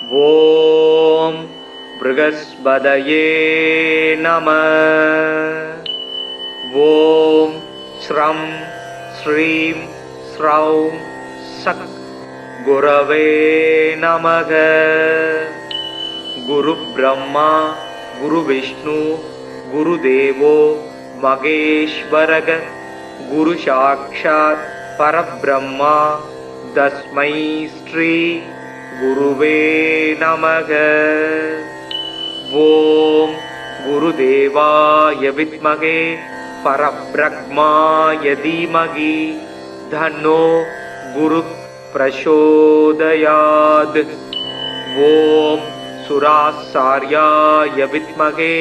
ஓம் ப்ருகஸ்பதயே நமः. ஓம் ஸ்ரம் ஸ்ரீம் ஸ்ரௌம் சக் குரவே நமக. குரு பிரம்மா குரு விஷ்ணு குரு தேவோ மகேஸ்வரக. குரு சாக்ஷாத் பரபிரம்மா தஸ்மை ஸ்ரீ குருவே நமக. ஓம் குருதேவாய வித்மகே பரப்ரக்மாய தீமகி தன்னோ குரு பிரசோதயாத். ஓம் சுராசார்யாய வித்மகே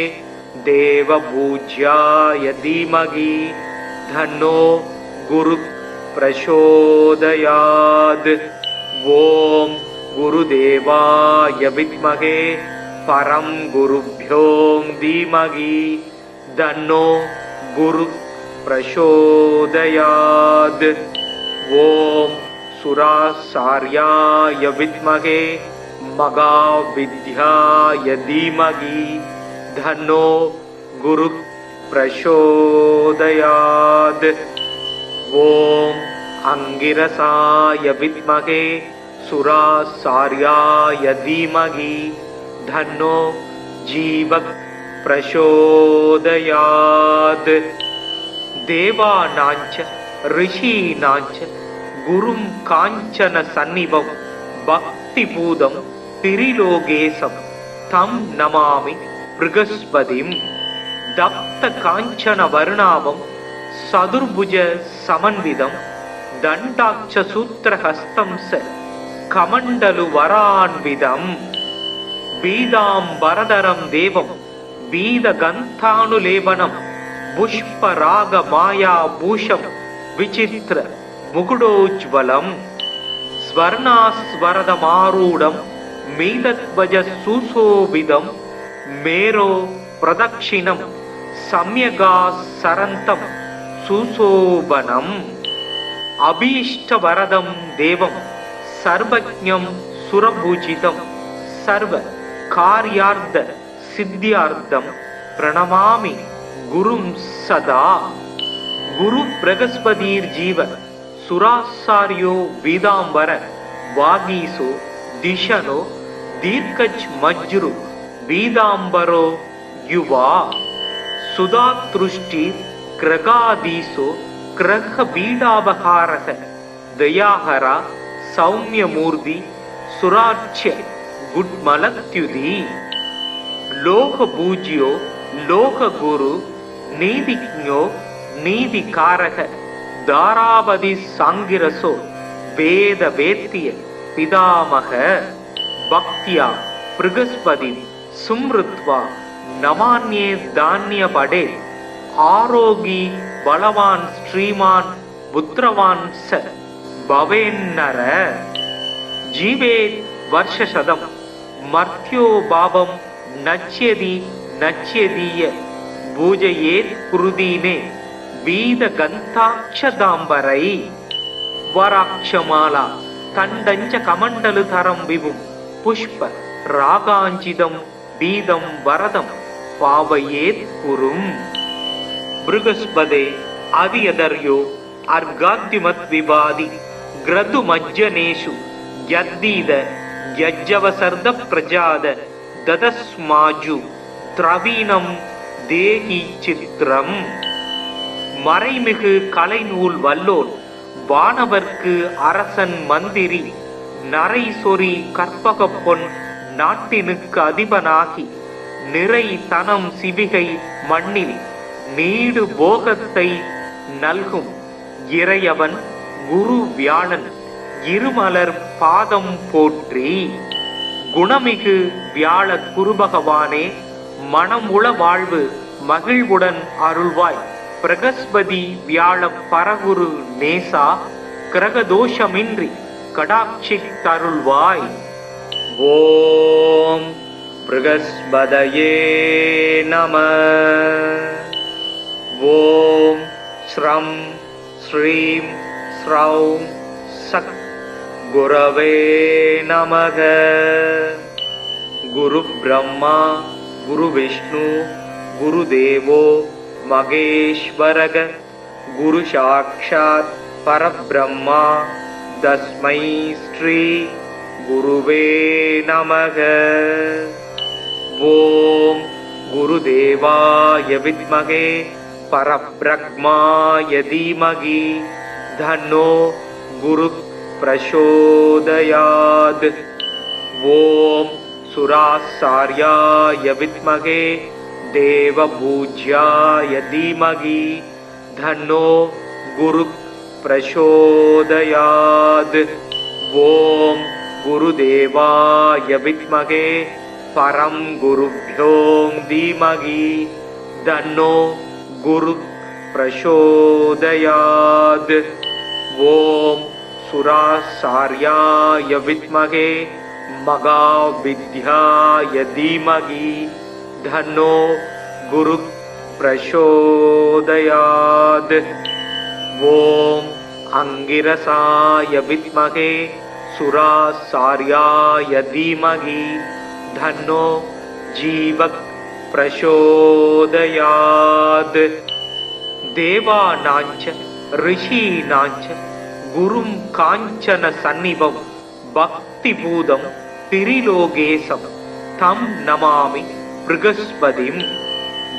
தேவபூஜ்யாய தீமகி தன்னோ குரு பிரசோதயாத். ஓம் குருதேவாய வித்மகே பரம் குருப்யோ தீமகி தன்னோ குரு பிரசோதயாத். ஓம் சுராசார்யாய வித்மகே மகாவித்யாய தீமகி தன்னோ குரு பிரசோதயாத். ஓம் அங்கிரசாய வித்மகே சுராசார்யாய தீமகி தன்னோ ஜீவ பிரசோதயாத். தேவானாஞ்ச ரிஷீனாஞ்ச குரும் காஞ்சன சந்நிபம் பக்தி பூதம் திரிலோகேசம் தம் நமாமி ப்ருகஸ்பதிம். தப்த காஞ்சன வர்ணாவம் சதுர்புஜ சமன்விதம் தண்டாட்ச சூத்திரஹஸ்தம் ச கமண்டலு வரான்விதம். பீதாம்பரதரம் தேவம் பீதகந்தானுலேபனம் புஷ்பராக மாயா பூஷம் விசித்திர முகுடோஜ்வலம். ஸ்வர்ணாஸ்வரதமாரூடம் மீதத்வஜ சுசோபிதம் மேரோ பிரதக்ஷிணம் சம்யகா சரந்தம் சுசோபனம். அபீஷ்டவரதம் தேவம் சர்வஜ்ஞம் சுரபூஜிதம் சர்வ கார்யார்த்த சித்தியார்த்தம் பிரணமாமி குரும் சதா. குரு பிரகஸ்பதீர் ஜீவ சுராசாரியோ வீதாம்பர வாகீசோ திஷனோ தீர்க்கஜ் மஜ்ரு வீதாம்பரோ யுவா. சுதாத்ருஷ்டி கிரகாதீசோ கிரக பீடாபகாரக தயாஹரா சௌமியமூர்த்தி சுராட்சிய குட்மலத்யுதி. லோக பூஜ்யோ லோக குரு நீதிஜ்ஞோ நீதிகாரக தாராபதி சாங்கிரசோ வேத வேத்திய பிதாமக. பக்தியா ப்ருகஸ்பதி சும்ருத்வா நமான்யே தான்ய படே. ஆரோகி பலவான் ஸ்ரீமான் புத்திரவான் ச பவேன்னர. ஜீவேத் வர்ஷசதம் மர்த்யோ பாவம் நச்யதி நச்யதீய பூஜையேத் குருதீனே வீத கந்தாட்சதாம்பரை. வராட்சமாலா தண்டஞ்ச கமண்டலு தரம் விபும் புஷ்ப ராகாஞ்சிதம் பீதம் வரதம் பாவையேத் குரும். ப்ருகஸ்பதே அதியதர்யோ அர்காத்யுமத் விவாதி கிரது மஜ்ஜனேஷு யத்தீத யஜ்ஜவசர்த பிரஜாத ததஸ்மாஜு திரவீணம் தேகி சித்திரம். மறைமிகு கலைநூல் வல்லோன் வானவர்க்கு அரசன் மந்திரி நரை சொறி கற்பக பொன் நாட்டினுக்கு அதிபனாகி நிறை தனம் சிவிகை மண்ணில் நீடு போகத்தை நல்கும் இறையவன் குரு வியாழன் இருமலர் பாதம் போற்றி. குணமிகு வியாழ குருபகவானே மனமுள வாழ்வு மகிழ்வுடன் அருள்வாய். பிரகஸ்பதி வியாழ பரகுரு நேசா கிரகதோஷமின்றி கடாட்சித் தருள்வாய். ஓம் ப்ருகஸ்பதயே நமः. ஓம் ஸ்ரம் ஸ்ரீம் ஸ்ரௌம் சக் குரவே நமக. குரு பிரம்மா குரு விஷ்ணு குரு தேவோ மகேஸ்வரக குரு சாக்ஷாத் பரபிரம்மா தஸ்மை ஸ்ரீ குருவே நமக. ஓம் குருதேவாய வித்மகே பரபிரம்மாய தீமகி தன்னோ குரு பிரசோதயாத். ஓம் சுராசார்யாய வித்மகே தேவபூஜ்யாய தீமகி தன்னோ குரு பிரசோதயாத். ஓம் குருதேவாய வித்மகே பரம் குருப்யோம் தீமகி தன்னோ குரு பிரசோதயாத். ஓம் சுராசார்யாய வித்மகே மகாவித்யாய தீமகி தன்னோ குரு பிரசோதயாத். ஓம் அங்கிரசாய வித்மகே சுராசார்யாய தீமகி தன்னோ ஜீவக் பிரசோதயாத். தேவானாஞ்ச ரிஷீனாஞ்ச குரும் காஞ்சன சந்நிபம் பக்தி பூதம் திரிலோகேசம் தம் நமாமி ப்ருகஸ்பதிம்.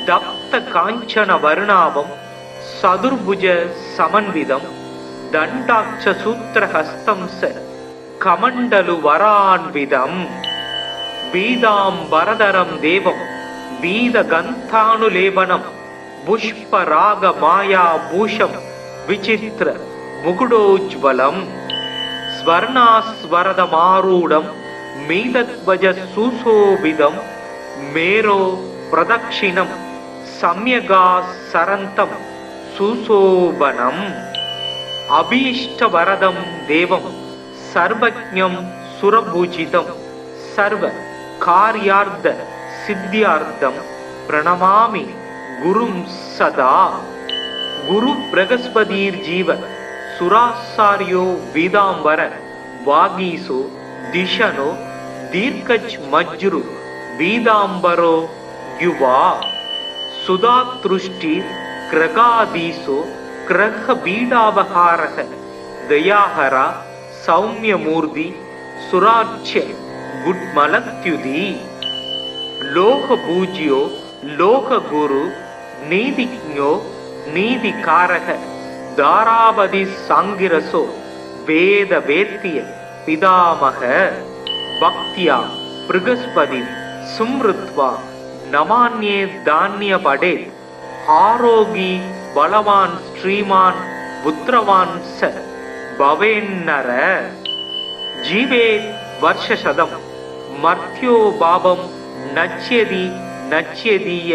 தப்த காஞ்சன வருணாபம் சதுர்புஜ சமன்விதம் தண்டாட்ச சூத்திரஹஸ்தம் ச கமண்டலு வரான்விதம். பீதாம்பரதரம் தேவம் பீத கந்தானுலேபனம் புஷ்பராக மாயா பூஷம் விசித்திர முகுடோஜ்வலம். ஸ்வர்ணாஸ்வரதமாரூடம் மீதத்வஜ சுசோபிதம் மேரோ பிரதக்ஷிணம் சம்யகா சரந்தம் சுசோபனம். அபீஷ்டவரதம் தேவம் சர்வஜ்ஞம் சுரபூஜிதம் சர்வ கார்யார்த்த சித்தியார்த்தம் பிரணமாமி குரும் சதா. குரு பிரகஸ்பதீர் ஜீவ சுராசாரியோ வீதாம்பர வாகீசோ திஷனோ தீர்க்கஜ் மஜ்ரு வீதாம்பரோ யுவா. சுதாத்ருஷ்டி கிரகாதீசோ கிரக பீடாபகாரக தயாஹரா சௌமியமூர்த்தி சுராட்ச குட்மலத்யுதி. லோக பூஜ்யோ லோக குரு நீதிஜ்ஞோ நீதிகாரக தாராபதி சாங்கிரசோ வேத வேத்திய பிதாமக. பக்தியா ப்ருகஸ்பதி சும்ருத்வா நமான்யே தான்ய படே. ஆரோகி பலவான் ஸ்ரீமான் புத்திரவான் ச பவேன்னர. ஜீவே வர்ஷசதம் மர்த்யோ பாபம் நச்யதி நச்யதீய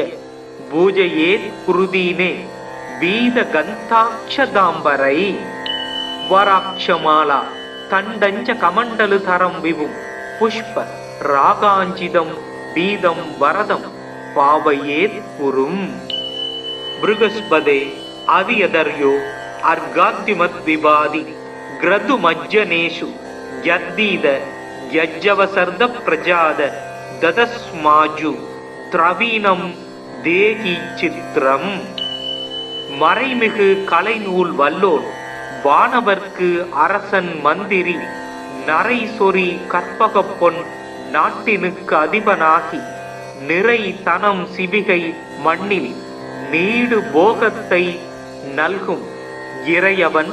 பூஜையேத் குருதீனே வீத கந்தாட்சதாம்பரை. வராட்சமாலா தண்டஞ்ச கமண்டலு தரம் விபும் புஷ்ப ராகாஞ்சிதம் பீதம் வரதம் பாவையேத் குரும். ப்ருகஸ்பதே அவியதர்யோ அர்காத்திமத் விபாதி கிரது மஜ்ஜனேஷு யத்தீத யஜ்ஜவசர்த பிரஜாத ததஸ்மாஜு திரவீனம் தேகி சித்திரம். மறைமிகு கலைநூல் வல்லோன் வானவர்க்கு அரசன் மந்திரி நரை சொறி கற்பக பொன் நாட்டினுக்கு அதிபனாகி நிறை தனம் சிவிகை மண்ணில் நீடு போகத்தை நல்கும் இறையவன்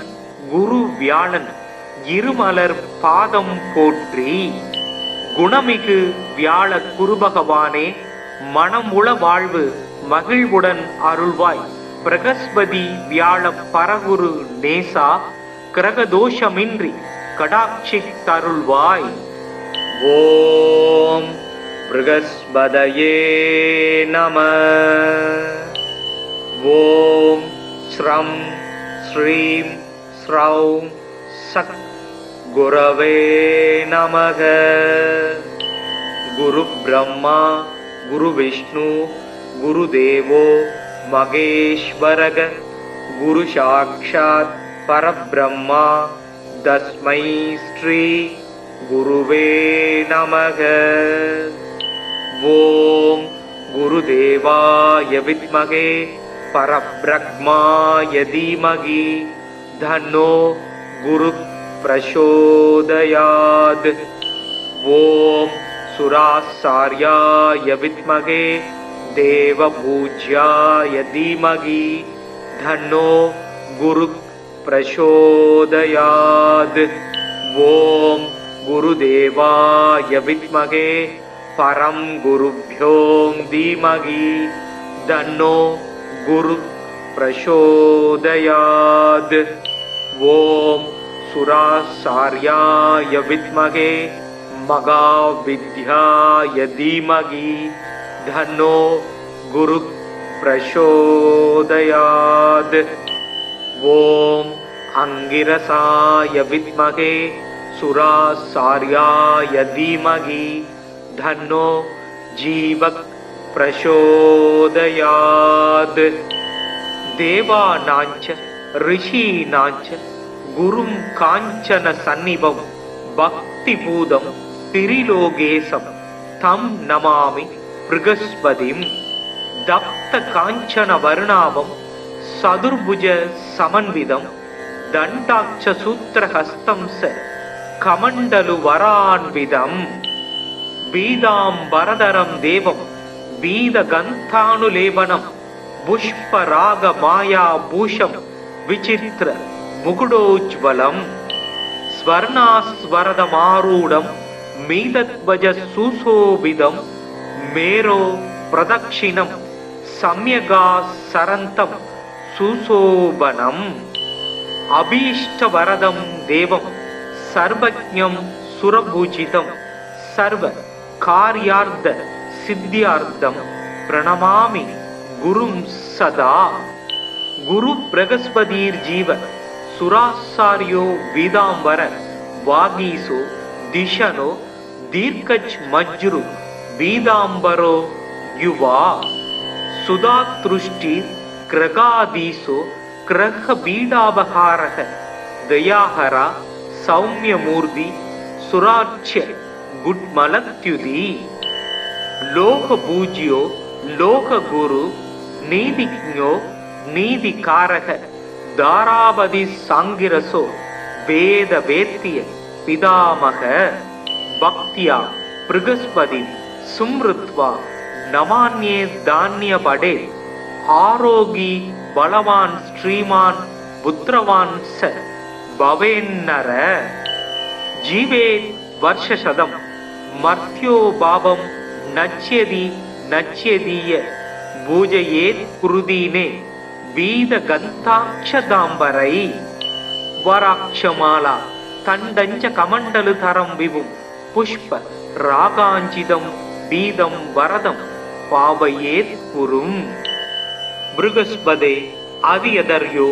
குரு வியாழன் இருமலர் பாதம் போற்றி. குணமிகு வியாழ குருபகவானே மனமுள வாழ்வு மகிழ்வுடன் அருள்வாய். பிரகஸ்பதி வியாழ பரகுரு நேசா கிரகதோஷமின்றி கடாட்சி தருள்வாய். ஓம் ப்ருகஸ்பதயே நம. ஓம் ஸ்ரம் ஸ்ரீம் ஸ்ரௌம் சத் குரவே நமக. குரு பிரம்மா குரு விஷ்ணு குரு தேவோ மகேஸ்வரக குரு சாக்ஷாத் பரபிரம்மா தஸ்மை ஸ்ரீ குருவே நமக. ஓம் குருதேவாய வித்மகே பரப்ரக்மாய தீமகி தன்னோ குரு பிரசோதயாத். ஓம் சுராசார்யாய வித்மகே தேவபூஜ்யாய தீமகி தன்னோ குரு பிரசோதயாத். ஓம் குருதேவாய வித்மகே பரம் குருப்யோம் தீமகி தன்னோ குரு பிரசோதயாத். ஓம் சுராசார்யாய வித்மகே மகாவித்யாய தீமகி தன்னோ குரு பிரசோதயாத். ஓம் அங்கிரசாய வித்மகே சுராசார்யாய தீமகி தன்னோ ஜீவக் பிரசோதயாத். தேவானாஞ்ச ரிஷீனாஞ்ச குரும் காஞ்சன சந்நிபம் பக்தி பூதம் திரிலோகேசம் தம் நமாமி ப்ருகஸ்பதிம். தப்த காஞ்சன வர்ணாபம் சதுர்புஜ சமன்விதம் தண்டாட்ச சூத்திரஹஸ்தம் ச கமண்டலு வரான்விதம். பீதாம்பரதரம் தேவம் பீதகந்தானுலேபனம் புஷ்பராக மாயா பூஷம் விசித்திர முகுடோஜ்வலம். ஸ்வர்ணாஸ்வரதமாரூடம் மீதத்வஜ சுசோபிதம் மேரோ பிரதக்ஷிணம் சம்யகா சரந்தம் சுசோபனம். அபீஷ்டவரதம் தேவம் சர்வஜ்ஞம் சுரபூஜிதம் சர்வ கார்யார்த்த சித்தியார்த்தம் பிரணமாமி குரும் சதா. குரு பிரகஸ்பதீர் ஜீவ சுராசாரியோ வீதாம்பர வாகீசோ திஷனோ தீர்க்கச் மஜ்ரு வீதாம்பரோ யுவா. சுதாத்ருஷ்டி கிரகாதீசோ கிரக பீடாபகாரக தயாஹரா சௌமியமூர்த்தி சுராட்சிய குட்மலத்யுதி. லோக பூஜ்யோ லோக குரு நீதிஜ்ஞோ நீதிகாரக தாராபதி சாங்கிரசோ வேத வேத்திய பிதாமக. பக்தியா ப்ருகஸ்பதி சும்ருத்வா நமான்யே தான்ய படே. ஆரோகி பலவான் ஸ்ரீமான் புத்திரவான் ச பவேன்னர. ஜீவே வர்ஷசதம் மர்த்யோ பாவம் நச்யதி நச்யதீய பூஜையேத் குருதீனே வீத கந்தாட்சதாம்பரை. வராட்சமாலா தண்டஞ்ச கமண்டலு தரம் விபும் புஷ்ப ராகாஞ்சிதம் பீதம் வரதம் பாவையேத் குரும். ப்ருகஸ்பதே அவியதர்யோ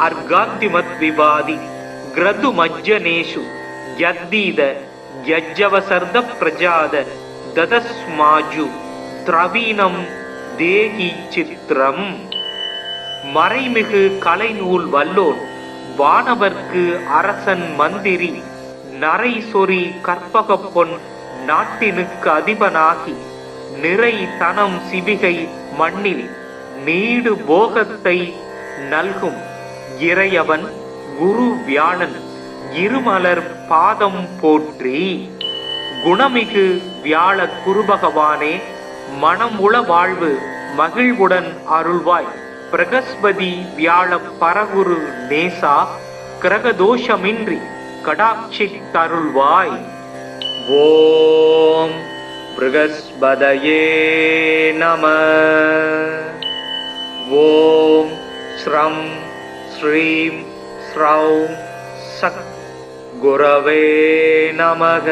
அர்காத்திமத் விவாதி கிரது மஜ்ஜனேஷு யத்தீத யஜ்ஜவசர்த பிரஜாத ததஸ்மாஜு திரவீனம் தேகி சித்திரம். மறைமிகு கலைநூல் வல்லோன் வானவர்க்கு அரசன் மந்திரி நரை சொறி கற்பக பொன் நாட்டினுக்கு அதிபனாகி நிறை தனம் சிவிகை மண்ணில் நீடு போகத்தை நல்கும் இறையவன் குரு வியாழன் இருமலர் பாதம் போற்றி. குணமிகு வியாழ குருபகவானே மனம் உள வாழ்வு மகிழ்வுடன் அருள்வாய். பிரகஸ்பதி வியாழ பரகுரு நேசா கிரகதோஷமின்றி கடாட்சி தருள்வாய். ஓம் ப்ருகஸ்பதயே நம. ஓம் ஸ்ரம் ஸ்ரீம் ஸ்ரௌம் சக் குரவே நமக.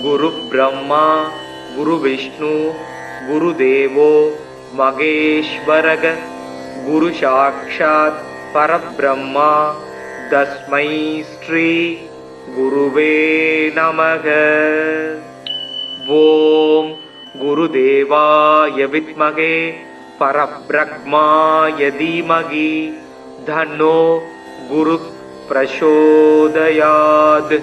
குரு பிரம்மா குரு விஷ்ணு குரு தேவோ மகேஸ்வரக குரு சாக்ஷாத் பரபிரம்மா தஸ்மை ஸ்ரீ குருவே நமக. ஓம் குருதேவாய வித்மகே பரபிரம்மாய தீமகி தன்னோ குரு பிரசோதயாத்.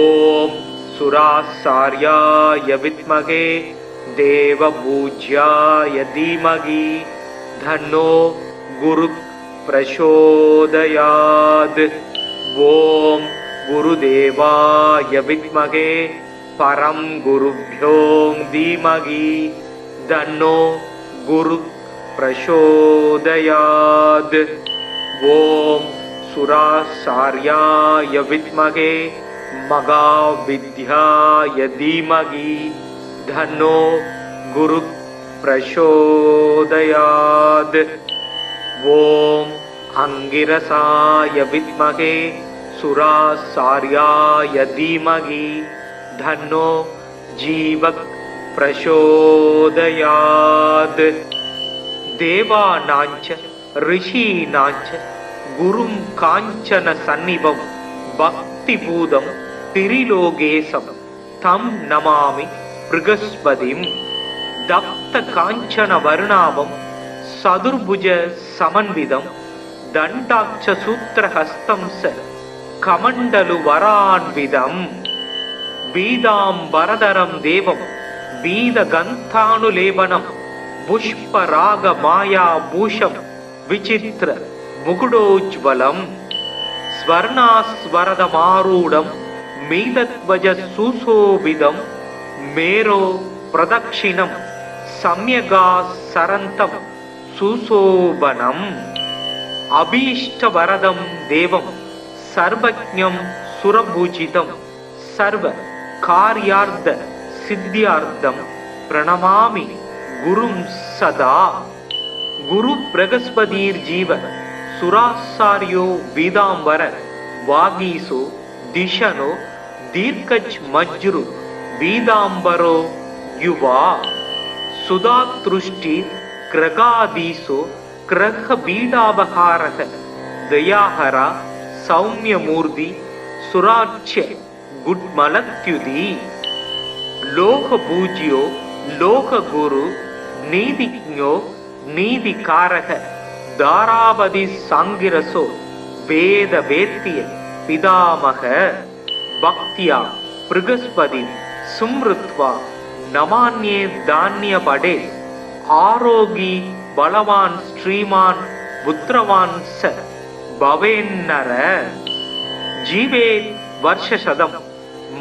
ஓம் सुराचार्याय विद्महे देवपूज्याय धीमहि तन्नो गुरुः प्रचोदयात्। ओम गुरुदेवाय विद्महे परम गुरुभ्यो धीमहि तन्नो गुरुः प्रचोदयात्। ओम सुराचार्याय विद्महे महाविद्याय धीमहि तन्नो गुरुः प्रचोदयात्। ओम अंगिरसाय विद्महे सुराचार्याय धीमहि तन्नो जीवः प्रचोदयात्। देवानांच ऋषीणांच गुरुं कांचन सन्निभं भक्तिपूतं त्रिलोकेशं तं नमामि बृहस्पतिं। दत्त कांचन वर्णाभं सदुर्भुज समन्वितं दण्डाक्ष सूत्रहस्तं स कमण्डलु वरान्वितं। बीदाम्बरधरं देवं बीदगन्धानुलेपनं पुष्परागमायाभूषं विचित्र मुकुटोज्ज्वलं। स्वर्णास्वरदमारूढं मीतध्वज सुशोभितं मेरो प्रदक्षिणं सम्यगासरन्तं सुशोभनम्। अभीष्टवरदं देवं सर्वज्ञं सुरपूजितं सर्वकार्यार्थ सिद्ध्यार्थं प्रणमामि गुरुं सदा। गुरु बृहस्पतिर्जीव सुराचार्यो वेदांबर वागीसो दिशनो दीर्घज्मज्रु वेदांबरो युवा। सुधातृष्टि ग्रगादीसो ग्रह बीडावहारः दयाहरा सौम्यमूर्ति सुराच्य गुड्मलत्युति। लोकपूज्यो लोकगुरु नीतिज्ञो नीतिकारः दारावधि सांगिरसो वेद वेत्य पितामह। भक्त्या बृहस्पति सुमृत्वा नमान्ये धान्यपडे। आरोगी बलवान् श्रीमान् पुत्रवान् स भवेन्नर। जीवेत् वर्षशतं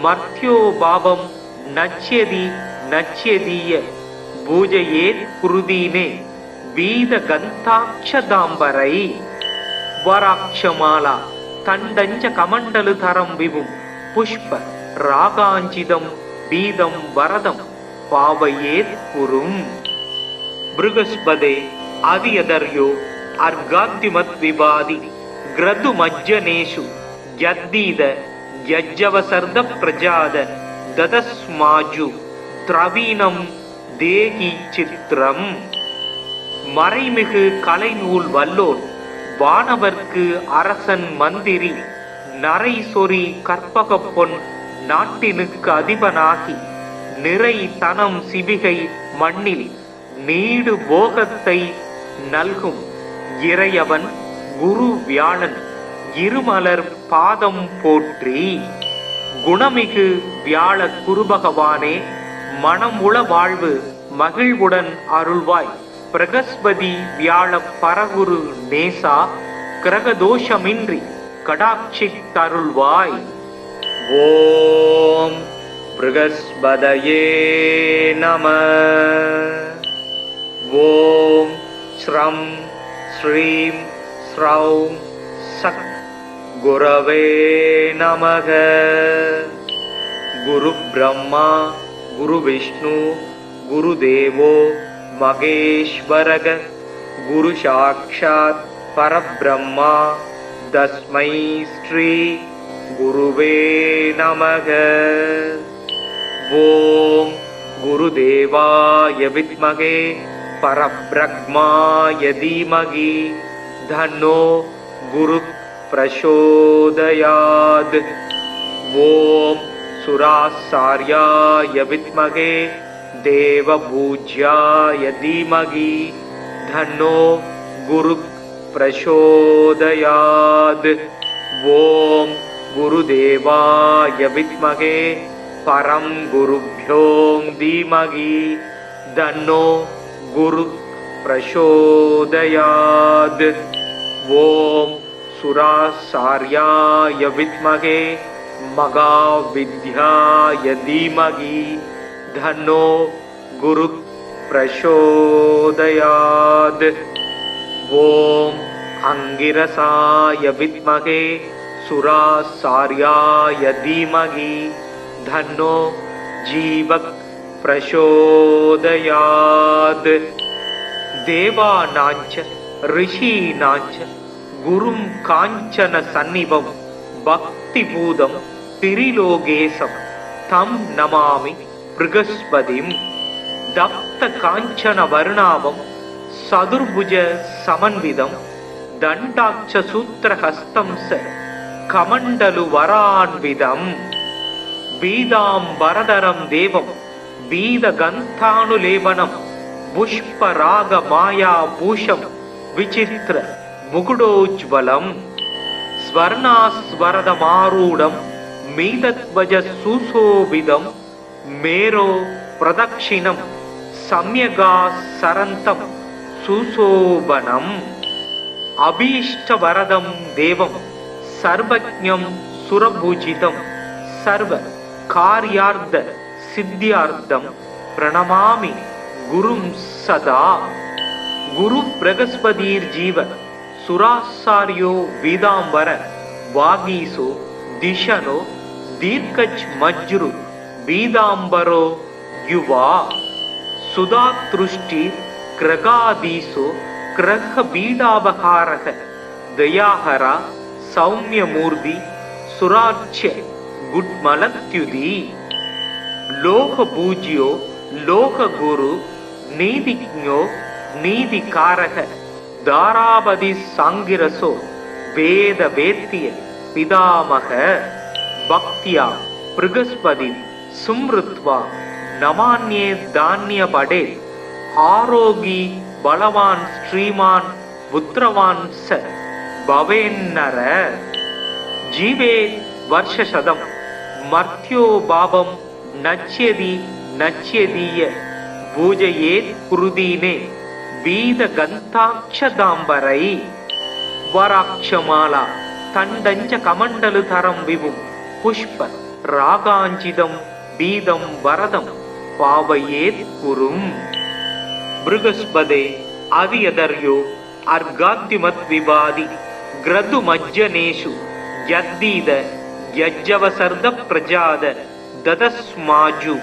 मर्त्यो भावं नच्यति नच्यदीय पूजयेत् कुरुदीने वीदगन्धाक्षदाम्बरै। वराक्षमाला तण्डञ्च कमण्डलुधरं विभुं पुष्प रागाञ्चितं बीदं वरदं पावयेत् कुरुम्। बृहस्पते आदियदर्यो अर्घाद्युमद्विवादि ग्रदुमज्जनेषु यद्दीद यज्जवसर्द प्रजाद ददस्माजु द्रवीणं தேகி சித்திரம். மறைமிகு கலைநூல் வல்லோன் வானவர்க்கு அரசன் மந்திரி நரை சொறி கற்பக பொன் நாட்டினுக்கு அதிபனாகி நிறை தனம் சிவிகை மண்ணில் நீடு போகத்தை நல்கும் இறையவன் குரு வியாழன் இருமலர் பாதம் போற்றி. குணமிகு வியாழ குருபகவானே மனம் உள வாழ்வு மகிழ்வுடன் அருள்வாய். பிரகஸ்பதி வியாழ பரகுரு நேசா கிரகதோஷமின்றி கடாட்சி தருள்வாய். ஓம் ப்ருகஸ்பதயே நம. ஓம் ஸ்ரம் ஸ்ரீம் ஸ்ரௌம் சக் குரவே நமக. குரு பிரம்மா குரு விஷ்ணு குரு தேவோ மகேஸ்வரக. குரு சாக்ஷாத் பரபிரம்மா தஸ்மை ஸ்ரீ குருவே நமக. ஓம் குருதேவாய வித்மகே பரபிரம்மாய தீமகி தன்னோ குரு பிரசோதயாத். ஓம் சுராசார்யாய வித்மகே தேவபூஜ்யாய தீமகி தன்னோ குரு பிரசோதயாத். ஓம் குருதேவாய வித்மகே परं गुरुभ्यो धीमहि तन्नो गुरुः प्रचोदयात्। ॐ सुराचार्याय विद्महे महाविद्याय धीमहि तन्नो गुरुः प्रचोदयात्। ॐ अंगिरसाय विद्महे सुराचार्याय धीमहि तन्नो जीवः प्रचोदयात्। देवानाञ्च ऋषीणाञ्च गुरुं काञ्चन सन्निभं भक्तिपूतं त्रिलोकेशं तं नमामि बृहस्पतिं। दत्त काञ्चन वर्णाभं चतुर्भुज समन्वितं दण्डाक्ष सूत्रहस्तं स कमण्डलुवरान्वितम्। पीताम्बरधरं देवं पीतगन्धानुलेपनं पुष्परागमायाभूषं विचित्र मुकुटोज्ज्वलं। स्वर्णास्वरदमारूढं मीतध्वज सुशोभितं मेरो प्रदक्षिणं सम्यगासरन्तं सुशोभनम्। अभीष्टवरदं देवं सर्वज्ञं सुरपूजितं सर्वकार्यार्थ सिद्ध्यार्थं प्रणमामि गुरुं सदा। गुरु बृहस्पतिर्जीव सुराचार्यो वेदांबर वागीसो दिशनो दीर्घच मज्रु वेदांबरो युवा। सुधातृष्टि ग्रगादीसो ग्रह बीडापहारः दयाहरा सौम्यमूर्ति सुराच्य गुड्मलत्युदी। लोकपूज्यो लोकगुरु नीतिज्ञो नीतिकारः दारापति सांगिरसो वेद वेत्य पितामह। भक्त्या बृहस्पति सुमृत्वा नमान्ये धान्यपडे। आरोगी बलवान श्रीमान पुत्रवान स भवेन्नर। जीवे वर्षशतं मर्त्यो भावं नच्यति नच्यदीय पूजयेत् कुरुदीने वीतगन्धाक्षदाम्बरै। वराक्षमाला तण्डञ्च कमण्डलुधरं विभुं पुष्प रागाञ्चितं बीदं वरदं पावयेत् कुरुम्। बृहस्पते अवियदर्यो अर्घाद्युमद्विवादि ग्रदुमज्जनेषु यद्दीद यज्जवसर्द प्रजाद ददस्माजु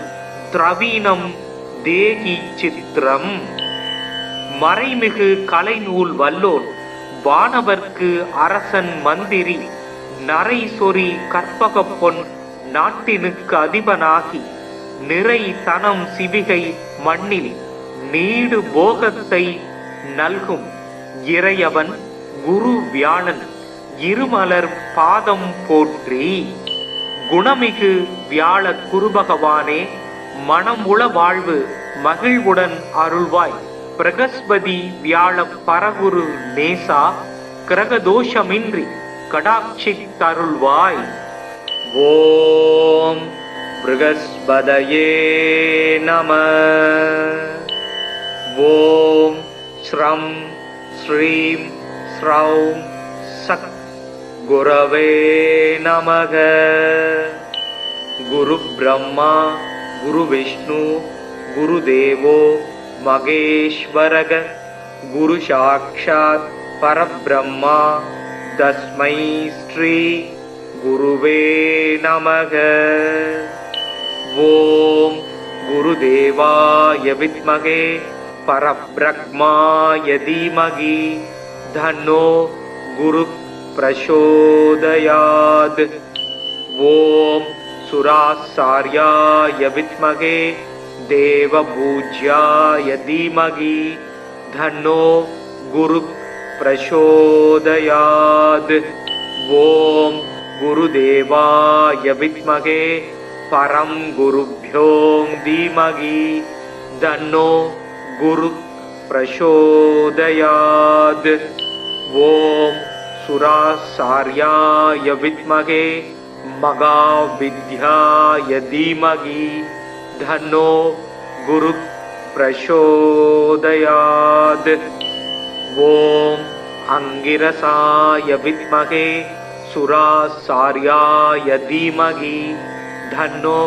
द्रवीणं தேகி சித்திரம். மறைமிகு கலைநூல் வல்லோன் வானவர்க்கு அரசன் மந்திரி நரை சொறி கற்பக பொன் நாட்டினுக்கு அதிபனாகி நிறை தனம் சிவிகை மண்ணில் நீடு போகத்தை நல்கும் இறையவன் குரு வியாழன் இருமலர் பாதம் போற்றி. குணமிகு வியாழ குருபகவானே மனம் உள வாழ்வு மகிழ்வுடன் அருள்வாய். பிரகஸ்பதி வியாழ பரகுரு நேசா கிரகதோஷமின்றி கடாட்சி தருள்வாய். ஓம் ப்ருகஸ்பதயே நம. ஓம் ஸ்ரம் ஸ்ரீம் ஸ்ரௌம் சக் குரவே நமக. குரு பிரம்மா குரு விஷ்ணு குரு தேவோ மகேஸ்வரக. குரு சாக்ஷாத் பரபிரம்மா தஸ்மை ஸ்ரீ குருவே நமக. ஓம் குருதேவாய வித்மகே பரபிரம்மாய தீமகி தன்னோ குரு பிரசோதயாத். ஓம் சுராச்சார்யாய வித்மகே தேவபூஜ்யாய தீமகி தன்னோ குரு பிரசோதயாத். ஓம் குருதேவாய வித்மகே பரம் குருभ्यो தீமகி தன்னோ குரு பிரசோதயாத். ஓம் சுராச்சார்யாய வித்மகே महाविद्याय धीमहि तन्नो गुरुः प्रचोदयात्। ॐ अंगिरसाय विद्महे सुरासार्याय धीमहि तन्नो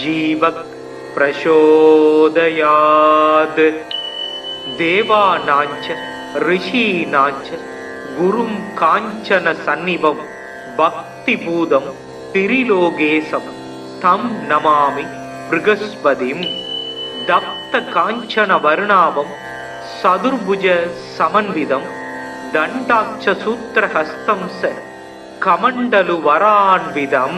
जीवः प्रचोदयात्। देवानाञ्च ऋषीणाञ्च गुरुं काञ्चन सन्निभं भक्तिपूतं त्रिलोकेशं तं नमामि बृहस्पतिं। दत्त काञ्चन वर्णाभं चतुर्भुज समन्वितं दण्डाक्ष सूत्रहस्तं स कमण्डलु वरान्वितं।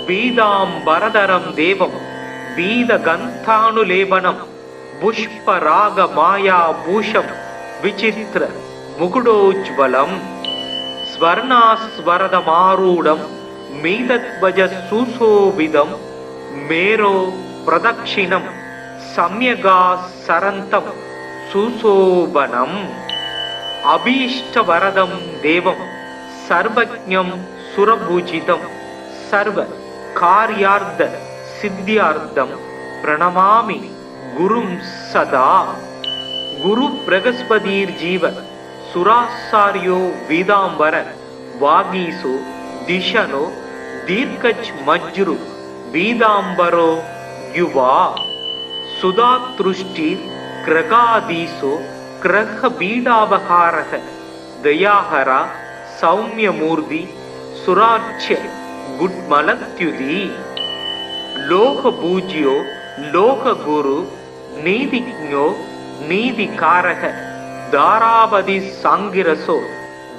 पीताम्बरधरं देवं पीतगन्धानुलेपनं पुष्परागमायाभूषं विचित्र मुकुटोज्ज्वलं। स्वर्णास्वरदमारूढं मीतध्वज सुशोभितं मेरो प्रदक्षिणं सम्यगासरन्तं सुशोभनम्। अभीष्टवरदं देवं सर्वज्ञं सुरपूजितं सर्वकार्यार्थ सिद्ध्यार्थं प्रणमामि गुरुं सदा। गुरु बृहस्पतिर्जीव सुरासार्यो वीदांबर वागीसो दिशनो दीर्घज्मज्रु वीदांबरो युवा। सुधातृष्टि ग्रगाधीसो ग्रह बीडावहारः दयाहरा सौम्यमूर्ति सुराच्य गुड्मलत्युदी। लोकपूज्यो लोकगुरु नीतिज्ञो नीतिकारः दारावधि सांगिरसो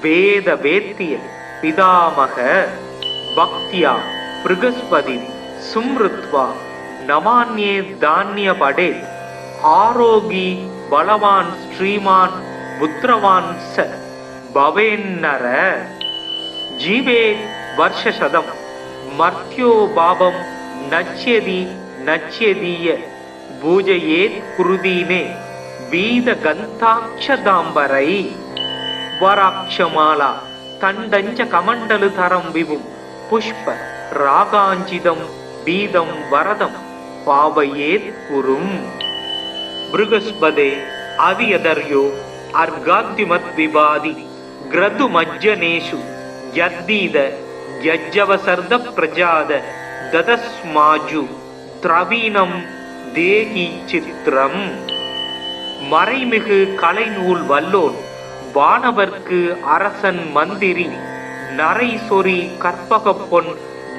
वेद वेत्य पितामह। भक्त्या बृहस्पति सुमृत्वा नमान्ये धान्य पडे। आरोगी बलवान श्रीमान पुत्रवान स भवेन्नर। जीवे वर्षशतम मर्त्यो पापं नश्यति नश्यदीय पूजयेत् कुरुदीने वीदगन्धाक्षदाम्बरै। वराक्षमाला तण्डञ्च कमण्डलुधरं विभुं पुष्प रागाञ्चितं बीदं वरदं पावयेत् कुरुम्। बृहस्पते अवियदर्यो अर्घाद्युमद्विवादि ग्रतुमज्जनेषु यद्दीद यज्जवसर्द प्रजाद ददस्माजु द्रवीणं देहि चित्रम्। மறைமிகு கலைநூல் வல்லோன் வானவர்க்கு அரசன் மந்திரி நரை சொறி கற்பக பொன்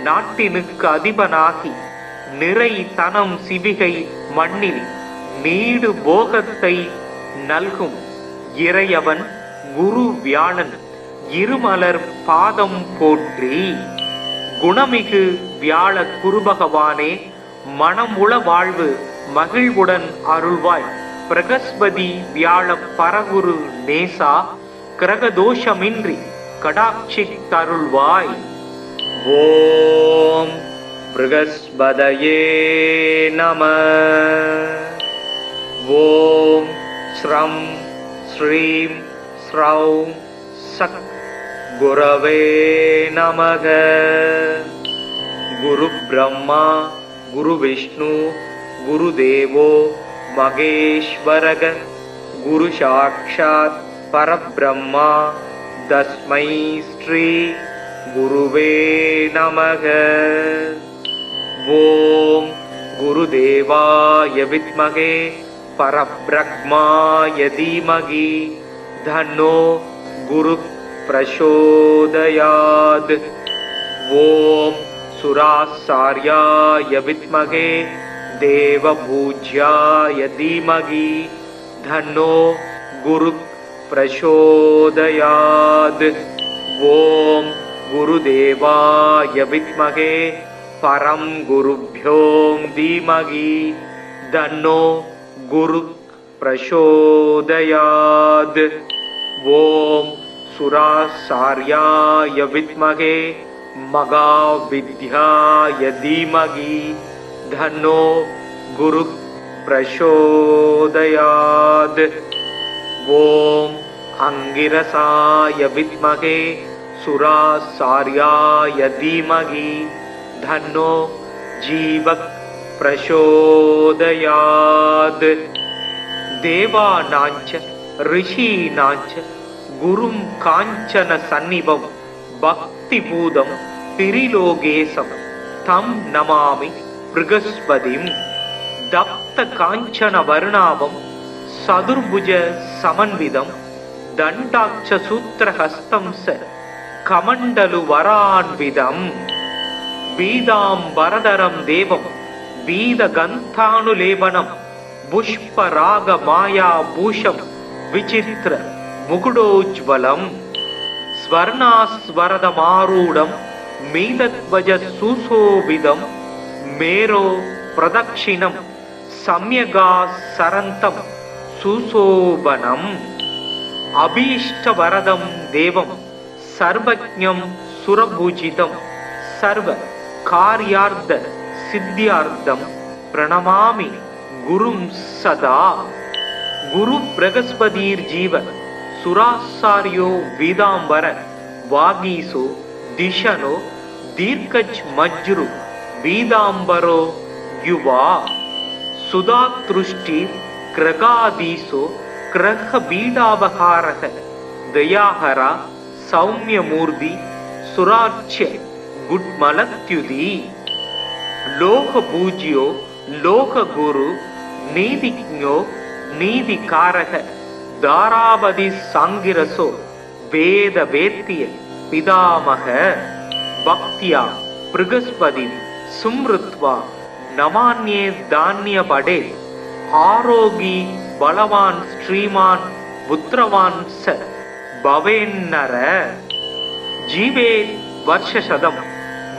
நாட்டினுக்கு அதிபனாகி நிறை தனம் சிவிகை மண்ணில் நீடு போகத்தை நல்கும் இறையவன் குரு வியாழன் இருமலர் பாதம் போற்றி. குணமிகு வியாழ குருபகவானே மனமுள வாழ்வு மகிழ்வுடன் அருள்வாய். பிரகஸ்பதி வியாழ பரகுரு நேசா கிரகதோஷமின்றி கடாட்சி தருள்வாய். ஓம் ப்ருகஸ்பதயே நம. ஓம் ஸ்ரம் ஸ்ரீம் ஸ்ரௌம் சக் குரவே நமக. குரு பிரம்மா குரு விஷ்ணு குரு தேவோ மகேஸ்வரக. குரு சாக்ஷாத் பரபிரம்மா தஸ்மை ஸ்ரீ குருவே நமக. ஓம் குருதேவாய வித்மகே பரபிரம்மாய தீமகி தன்னோ குரு பிரசோதயாத். ஓம் சுராசார்யாய வித்மகே தேவபூஜ்யாய தீமகி தன்னோ குரு பிரசோதயாத். ஓம் குருதேவாய வித்மகே பரம் குருப்யோம் தீமகி தன்னோ குரு பிரசோதயாத். ஓம் சுராசார்யாய வித்மகே மகாவித்யாய தீமகி தன்னோ குரு பிரசோதயாத். ஓம் அங்கிரசாய வித்மகே सुरासार्याय धीमहि धन्नो जीवः प्रचोदयात् देवानाञ्च ऋषीणाञ्च गुरुं काञ्चन सन्निभं भक्तिपूतं त्रिलोकेशं तं नमामि बृहस्पतिं दप्त काञ्चन वर्णाभं सदुर्भुज समन्वितं दण्डाक्ष सूत्रहस्तं स कमण्डलु वरान्वितं बीदाम्बरधरं देवं बीदगन्धानुलेपनं पुष्परागमायाभूषं विचित्र मुकुटोज्ज्वलं स्वर्णास्वरदमारूढं मीनध्वज सुशोभितं मेरो प्रदक्षिणं सम्यगासरन्तं सुशोभनम् अभीष्टवरदं देवं सर्वज्ञं सुरपूजितं सर्वकार्यार्थ सिद्ध्यार्थं प्रणमामि गुरुं सदा गुरु बृहस्पतिर्जीव सुरासार्यो वीदांबर वागीसो दिशनो दीर्घज्मज्रु वीदांबरो युवा सुधातृष्टि ग्रगाधीसो ग्रह बीडावहारः दयाहरा सौम्यमूर्ति सुराच्य गुड्मलत्युदी लोकपूज्यो लोकगुरु नीतिज्ञो नीतिकारः दारावधि सांगिरसो वेद वेत्य पितामह भक्त्या बृहस्पति सुमृत्वा नमान्ये धान्य पडे आरोगी बलवान श्रीमान पुत्रवान स भवेन्नर जीवे वर्षशतम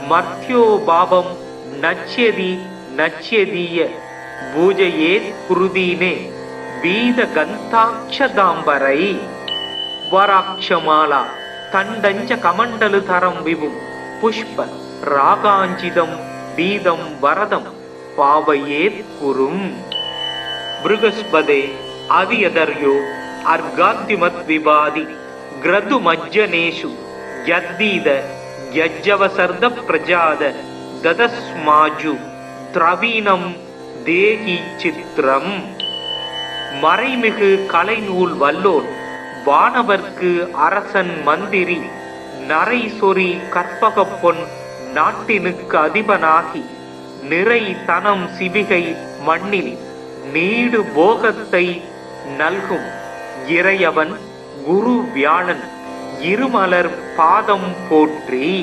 मर्त्यो भावं नच्यति नच्यदीय पूजयेत् कुरुदीने बीद गन्ताक्षदाम्बरै वराक्षमाला तण्डञ्च कमण्डलुधरं विभुं पुष्प रागाञ्चितं बीदं वरदं पावयेत् कुरुम् बृहस्पते आदियदर्यो अर्घाद्युमद्विवादि ग्रदुमज्जनेषु यद्दीद यज्जवसर्द प्रजाद ददस्माजु द्रवीणं தேகி சித்திரம் மறைமிகு கலைநூல் வல்லோன் வானவர்க்கு அரசன் மந்திரி நரை சொறி கற்பக பொன் நாட்டினுக்கு அதிபனாகி நிறை தனம் சிவிகை மண்ணில் நீடு போகத்தை நல்கும் இறையவன் குரு வியாழன் இருமலர் பாதம் போற்றி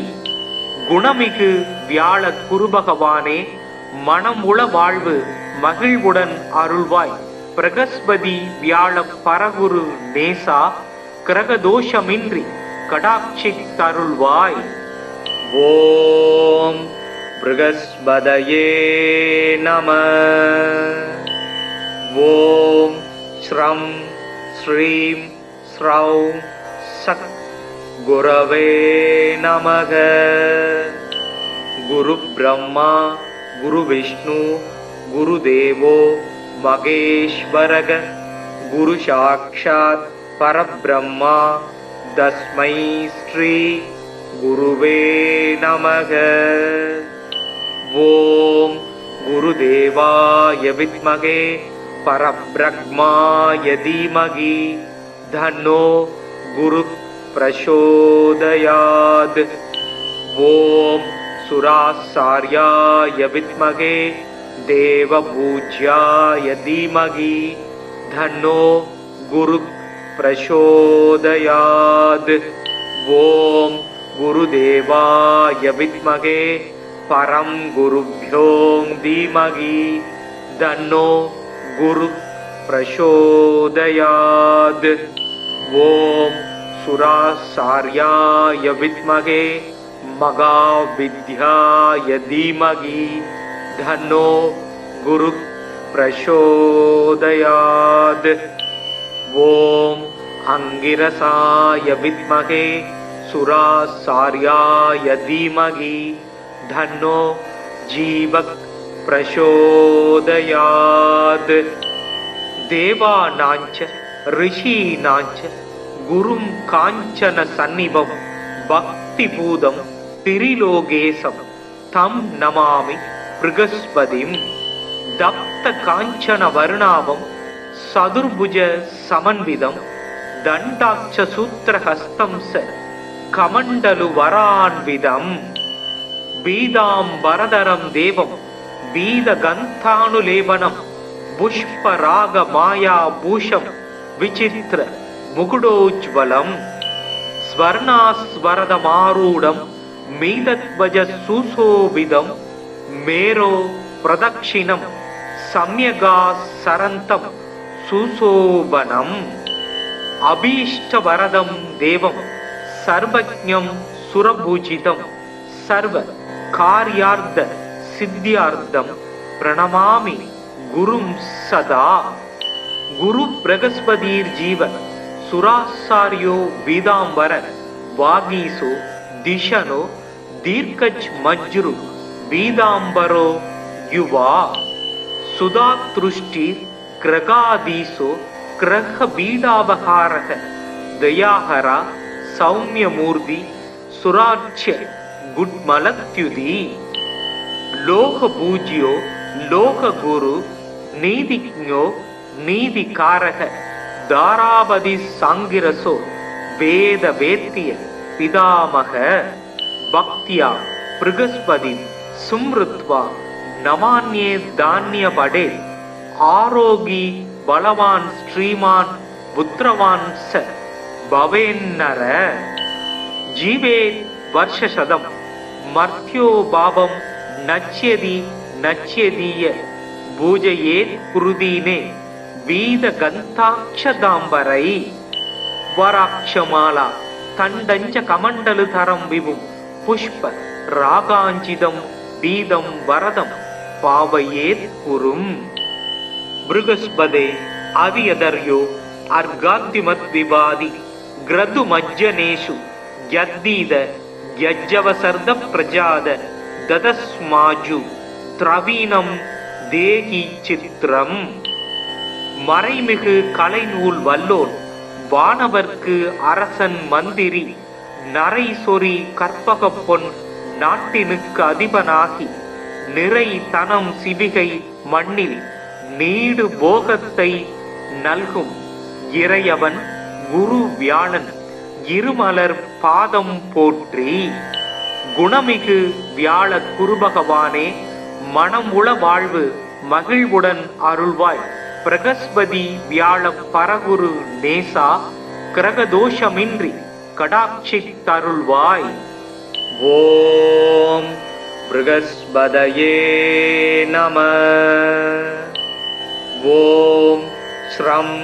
குணமிகு வியாழ குருபகவானே மனமுள வாழ்வு மகிழ்வுடன் அருள்வாய் பிரகஸ்பதி வியாழ பரகுரு நேசா கிரகதோஷமின்றி கடாட்சி தருள்வாய் ஓம் ப்ருகஸ்பதயே நம ஓம் ஸ்ரம் ஸ்ரீம் ஸ்ரௌம் சக் குரவே நமக குரு பிரம்மா गुरु विष्णु गुरुदेवो महेश्वरः गुरु साक्षात् परब्रह्मा तस्मै श्री गुरुवे नमः ओम गुरुदेवाय विद्महे परब्रह्माय धीमहि तन्नो गुरु प्रचोदयात् ओम सुरासार्याय विद्महे देवपूज्याय धीमहि तन्नो गुरु प्रचोदयात् ओम गुरुदेवाय विद्महे परं गुरुभ्यो धीमहि तन्नो गुरु प्रचोदयात् ओम सुरासार्याय विद्महे महाविद्याय धीमहि तन्नो गुरु प्रचोदयात् ओम अंगिरसाय विद्महे सुरासार्याय धीमहि तन्नो जीवः प्रचोदयात् देवानाञ्च ऋषीणाञ्च गुरुं काञ्चन सन्निभं பக்திபூதம் திரிலோகேசம் தம் நமாமி ப்ருகஸ்பதிம். தப்த காஞ்சன வருணாபம் சதுர்புஜ சமன்விதம் தண்டாட்ச சூத்திரஹஸ்தம் ச கமண்டலு வரான்விதம். பீதாம்பரதரம் தேவம் பீதகந்தானுலேபனம் புஷ்பராக மாயா பூஷம் விசித்திர முகுடோஜ்வலம். ஸ்வர்ணாஸ்வரதமாரூடம் மீதத்வஜ சுசோபிதம் மேரோ பிரதக்ஷிணம் சம்யகா சரந்தம் சுசோபனம். அபீஷ்டவரதம் தேவம் சர்வஜ்ஞம் சுரபூஜிதம் சர்வ கார்யார்த்த சித்தியார்த்தம் பிரணமாமி குரும் சதா. குரு பிரகஸ்பதீர் ஜீவ சுராசாரியோ வீதாம்பர வாகீசோ திஷனோ தீர்க்கஜ் மஜ்ரு வீதாம்பரோ யுவா. சுதாத்ருஷ்டி கிரகாதீசோ கிரக பீடாபகாரக தயாஹரா சௌமியமூர்த்தி சுராட்சிய குட்மலத்யுதி. லோக பூஜ்யோ லோக குரு நீதிஜ்ஞோ நீதிகாரக தாராபதி சாங்கிரசோ வேத வேத்திய பிதாமக. பக்தியா ப்ருகஸ்பதி சும்ருத்வா நமான்யே தானிய படே. ஆரோகி பலவான் ஸ்ரீமான் புத்திரவான் ச பவேன்னர. ஜீவே வர்ஷசதம் மர்த்யோ பாவம் நச்யதி நச்யதீய பூஜையேத் குருதீனே வீத கந்தாட்சதாம்பரை. வராட்சமாலா தண்டஞ்ச கமண்டலு தரம் விபும் புஷ்ப ராகாஞ்சிதம் பீதம் வரதம் பாவையேத் குரும். ப்ருகஸ்பதே அவியதர்யோ அர்காத்திமத் விவாதி கிரது மஜ்ஜனேஷு யத்தீத யஜ்ஜவசர்த பிரஜாத ததஸ்மாஜு திரவீணம் தேகி சித்திரம். மறைமிகு கலைநூல் வல்லோன் வானவர்க்கு அரசன் மந்திரி நரை சொறி கற்பக பொன் நாட்டினுக்கு அதிபனாகி நிறை தனம் சிவிகை மண்ணில் நீடு போகத்தை நல்கும் இறையவன் குரு வியாழன் இருமலர் பாதம் போற்றி. குணமிகு வியாழ குருபகவானே மனம் உள வாழ்வு மகிழ்வுடன் அருள்வாய். பிரகஸ்பதி வியாழ பரகுரு நேசா கிரகதோஷமின்றி கடாட்சித்தருள்வாய். ஓம் ப்ருகஸ்பதயே நம. ஓம் ஸ்ரம்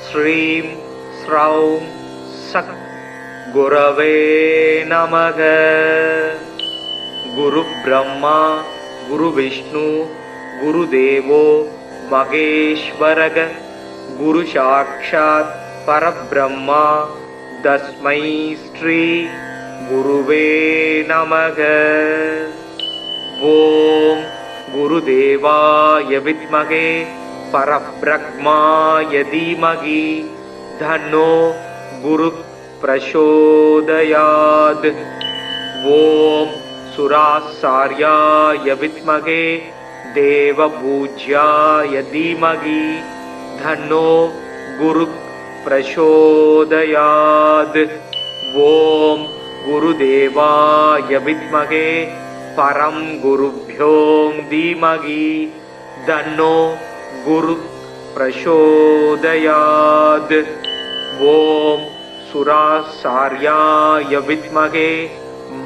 ஸ்ரீம் ஸ்ரௌம் சக் குரவே நமக. குரு பிரம்மா குரு விஷ்ணு குரு தேவோ மகேஸ்வரக. குரு சாக்ஷாத் பரபிரம்மா தஸ்மை ஸ்ரீ குருவே நமக. ஓம் குருதேவாய வித்மகே பரப்ரக்மாய தீமகி தன்னோ குரு பிரசோதயாத். ஓம் சுராசார்யாய வித்மகே தேவபூஜ்யாய தீமகி தன்னோ குரு பிரசோதயாத். ஓம் குருதேவாய வித்மகே பரம் குருப்யோம் தீமகி தன்னோ குரு பிரசோதயாத். ஓம் சுராசார்யாய வித்மகே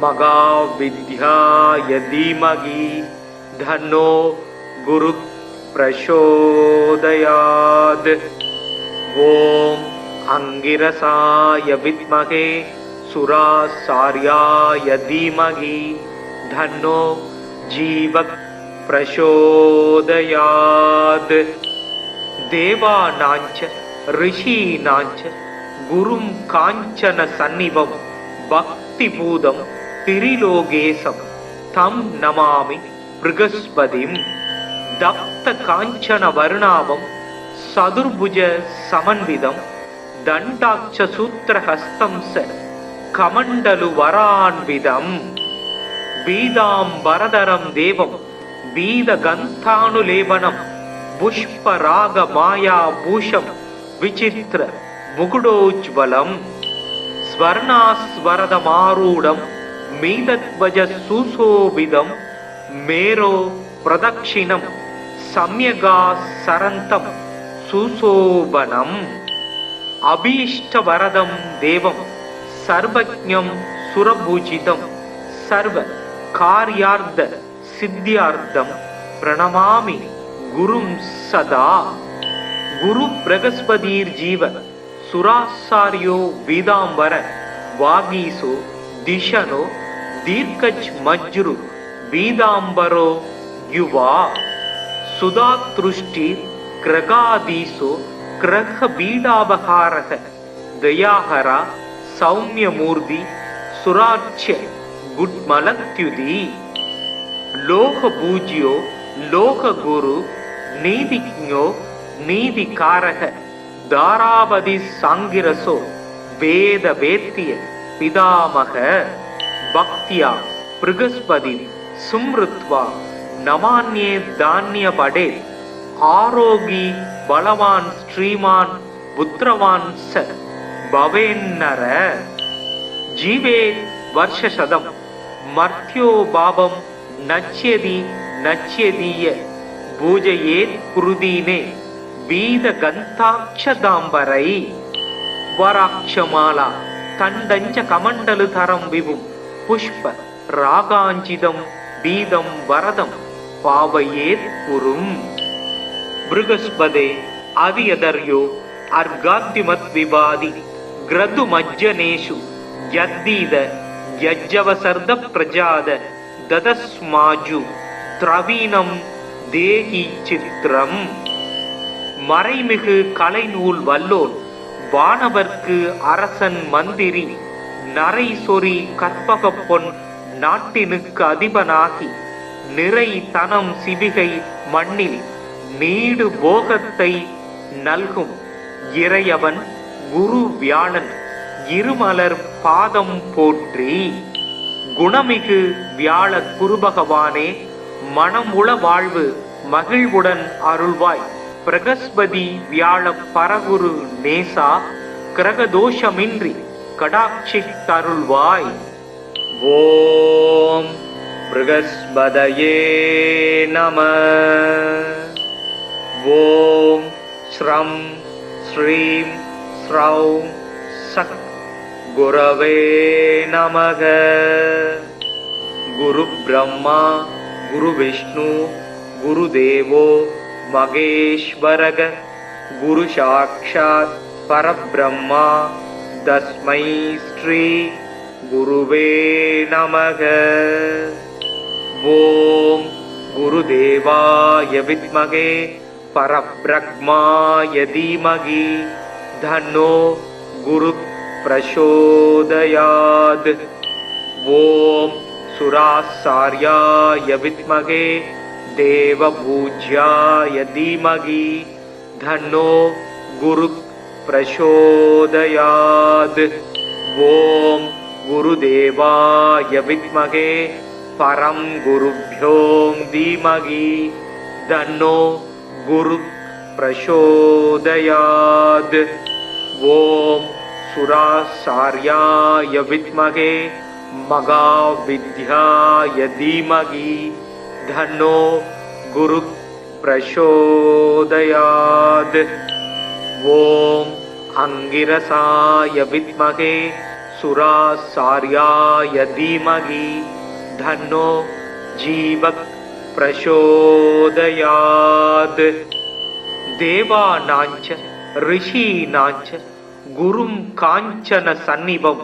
மகாவித்யாய தீமகி தன்னோ குரு பிரசோதயாத். ஓம் அங்கிரசாய வித்மகே சுராசார்யாய தீமகி தன்னோ ஜீவ பிரசோதயாத். தேவானாஞ்ச ரிஷீனாஞ்ச குரும் காஞ்சன சந்நிபம் பக்திபூதம் திரிலோகேசம் தம் நமாமி ப்ருகஸ்பதிம். தப்த காஞ்சன வருணாபம் சதுர்புஜ சமன்விதம் தண்டாட்ச சூத்திரஹஸ்தம் ச கமண்டலு வரான்விதம் பீதாம்பரதரம் தேவம் பீதகந்தானுலேபனம் புஷ்பராக மாயா பூஷம் விசித்திர முகுடோஜ்வலம் ஸ்வர்ணாஸ்வரதமாரூடம் மீதத்வஜ சுசோபிதம் மேரோ பிரதக்ஷிணம் சம்யகா சரந்தம் சுசோபனம் அபீஷ்டவரதம் தேவம் சர்வஜ்ஞம் சுரபூஜிதம் சர்வ கார்யார்த்த சித்தியார்த்தம் பிரணமாமி குரும் சதா. குரு பிரகஸ்பதீர் ஜீவ சுராசாரியோ வீதாம்பர வாகீசோ திஷனோ தீர்க்கஜ் மஜ்ரு வீதாம்பரோ யுவா சுதாத்ருஷ்டி கிரகாதீசோ கிரக பீடாபகாரக தயாஹரா சௌமியமூர்த்தி சுராட்சிய குட்மலத்யுதி லோக பூஜ்யோ லோக குரு நீதிஜ்ஞோ நீதிகாரக தாராபதி சாங்கிரசோ வேத வேத்திய பிதாமக பக்தியா பிருகஸ்பதி சும்ருத்வா நமான்யே தானிய படே ஆரோகி பலவான் ஸ்ரீமான் புத்திரவான் ச பவேன்னர ஜீவே வருஷசதம் மர்த்யோ பாபம் நச்யதி நச்யதீய பூஜையேத் குருதீனே வீத கந்தாட்சதாம்பரை வராட்சமாலா தண்டஞ்ச கமண்டலு தரம் விபும் புஷ்ப ராகாஞ்சிதம் பீதம் வரதம் பாவையேத் குரும். பிருகஸ்பதே அவியதர்யோ அர்காத்திமத் விவாதி கிரது மஜ்ஜனேஷு யத்தீத யஜ்ஜவசர்த பிரஜாத ததஸ்மாஜு திரவீனம் தேகி சித்திரம். மறைமிகு கலைநூல் வல்லோன் வானவர்க்கு அரசன் மந்திரி நரை சொறி கற்பக பொன் நாட்டினுக்கு அதிபனாகி நிறை தனம் சிவிகை மண்ணில் நீடு போகத்தை நல்கும் இறையவன் குரு வியாழன் இருமலர் பாதம் போற்றி. குணமிகு வியாழ குருபகவானே மனமுள வாழ்வு மகிழ்வுடன் அருள்வாய். பிரகஸ்பதி வியாழ பரகுரு நேசா கிரகதோஷமின்றி கடாட்சி தருள்வாய். ஓம் பிருகஸ்பதயே நம. ஓம் ஸ்ரம் ஸ்ரீம் ஸ்ரௌம் சக் குரவே நமக. குரு பிரம்மா குரு விஷ்ணு குரு தேவோ மகேஸ்வரக குரு சாக்ஷாத் பரபிரம்மா தஸ்மை ஸ்ரீ குருவே நமக. ஓம் குருதேவாய வித்மகே பரபிரம்மாய தீமகி தன்னோ குரு பிரசோதயாத். ஓம் சுராசார்யாய வித்மகே தேவபூஜ்யாய தீமகி தன்னோ குரு பிரசோதயாத். ஓம் குருதேவாய வித்மகே பரம் குருப்யோம் தீமகி தன்னோ குரு பிரசோதயாத். ஓம் சுராசார்யாய வித்மகே மகாவித்யாய தீமகி தன்னோ குரு பிரசோதயாத். ஓம் அங்கிரசாய வித்மகே சுராசார்யாய தீமகி தன்னோ ஜீவக் பிரசோதயாத். தேவானாஞ்ச ரிஷீனாஞ்ச குரும் காஞ்சன சந்நிபம்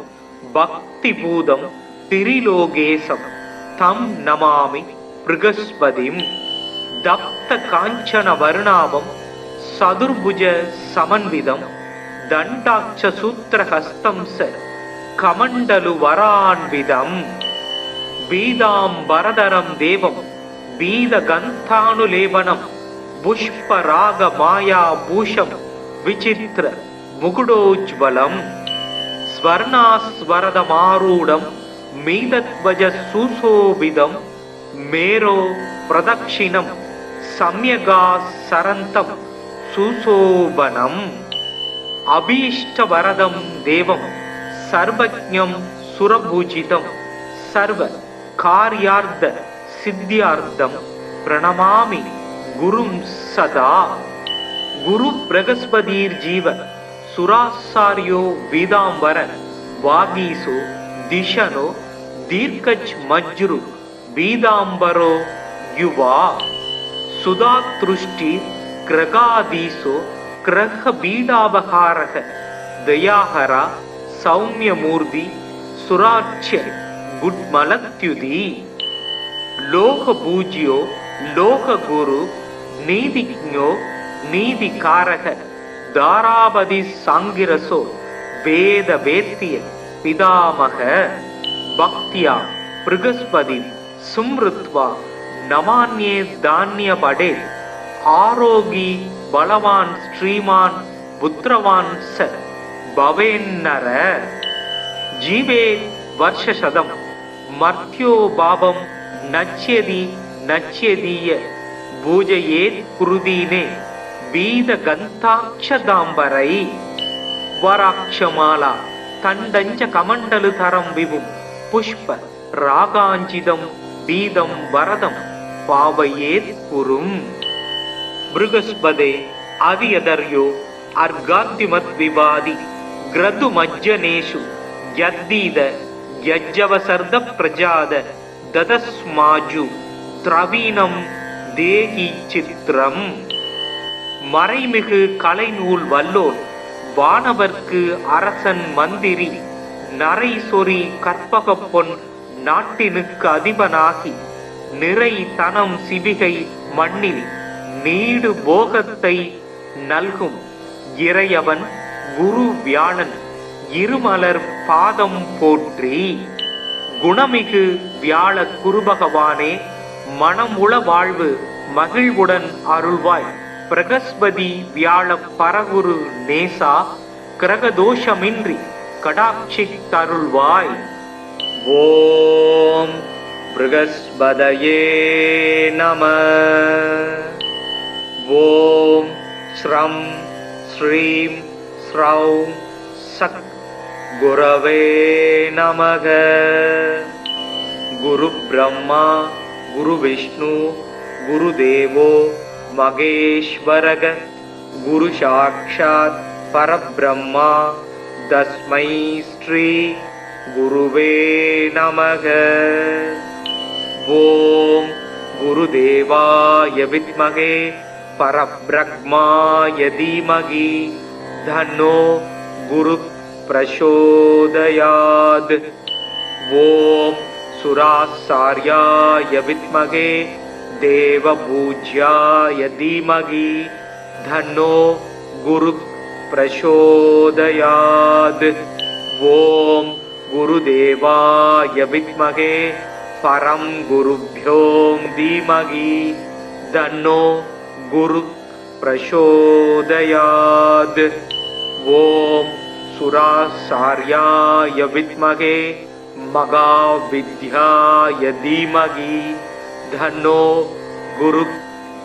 பக்தி பூதம் திரிலோகேசம் தம் நமாமி பிருகஸ்பதிம். தப்த காஞ்சன வர்ணாபம் சதுர்புஜ சமன்விதம் தண்டாட்ச சூத்திரஹஸ்தம் ச கமண்டலு வரான்விதம் பீதாம்பரதரம் தேவம் பீதகந்தானுலேபனம் புஷ்பராக மாயா பூஷம் விசித்திர முகுடோஜ்வலம் ஸ்வர்ணாஸ்வரதமாரூடம் மீதத்வஜ சுசோபிதம் மேரோ பிரதக்ஷிணம் சம்யகா சரந்தம் சுசோபனம். அபீஷ்டவரதம் தேவம் சர்வஜ்ஞம் சுரபூஜிதம் சர்வ கார்யார்த்த சித்தியார்த்தம் பிரணமாமி குரும் சதா. குரு பிரகஸ்பதீர் ஜீவ சுராசாரியோ வீதாம்பர வாகீசோ திஷனோ தீர்க்கச் மஜ்ரு வீதாம்பரோ யுவா சுதாத்ருஷ்டி கிரகாதீசோ கிரக பீடாபகாரக தயாஹரா சௌமியமூர்த்தி சுராட்சிய குட்மலத்யுதி. லோக பூஜ்யோ லோக குரு நீதிஜ்ஞோ நீதிகாரக தாராபதி சாங்கிரசோ வேத வேத்திய பிதாமக. பக்தியா பிருகஸ்பதி சும்ருத்வா நமான்யே தான்யபடே ஆரோகி பலவான் ஸ்ரீமான் புத்திரவான் ச பவேன்னர. ஜீவே வர்ஷசதம் மர்த்யோ பாபம் நச்யதி நச்யதீய பூஜையேத் குருதீனே வீத கந்தாட்சதாம்பரை. வராட்சமாலா தண்டஞ்ச கமண்டலு தரம் விபும் புஷ்ப ராகாஞ்சிதம் பீதம் வரதம் பாவையேத் குரும். பிருகஸ்பதே அவியதர்யோ அர்காத்திமத் விவாதி கிரது மஜ்ஜனேஷு யத்தீத யஜ்ஜவசர்த பிரஜாத ததஸ்மாஜு திரவீனம் தேகி சித்திரம். மறைமிகு கலைநூல் வல்லோன் வானவர்க்கு அரசன் மந்திரி நரை சொறி கற்பக பொன் நாட்டினுக்கு அதிபனாகி நிறை தனம் சிவிகை மண்ணில் நீடு போகத்தை நல்கும் இறையவன் குரு வியாழன் இருமலர் பாதம் போற்றி. குணமிகு வியாழ குருபகவானே மனமுள வாழ்வு மகிழ்வுடன் அருள்வாய். பிரகஸ்பதி வியாழ பரகுரு நேசா கிரகதோஷமின்றி கடாட்சி தருள்வாய். ஓம் பிருகஸ்பதயே நம. ஓம் ஸ்ரம் ஸ்ரீம் ஸ்ரௌம் சக் குரவே நமக. குரு பிரம்மா குரு விஷ்ணு குரு தேவோ மகேஸ்வரக குரு சாக்ஷாத் பரபிரம்மா தஸ்மை ஸ்ரீ குருவே நமக. ஓம் குருதேவாய வித்மகே பரபிரம்மாய தீமகி தன்னோ குரு பிரசோதயாத். ஓம் சுராசார்யாய வித்மகே தேவபூஜ்யாய தீமகி தன்னோ குரு பிரசோதயாத். ஓம் குருதேவாய வித்மகே பரம் குருப்யோ தீமகி தன்னோ குரு பிரசோதயாத். ஓம் சுராசார்யாய வித்மகே மகாவித்யாய தீமகி தன்னோ குரு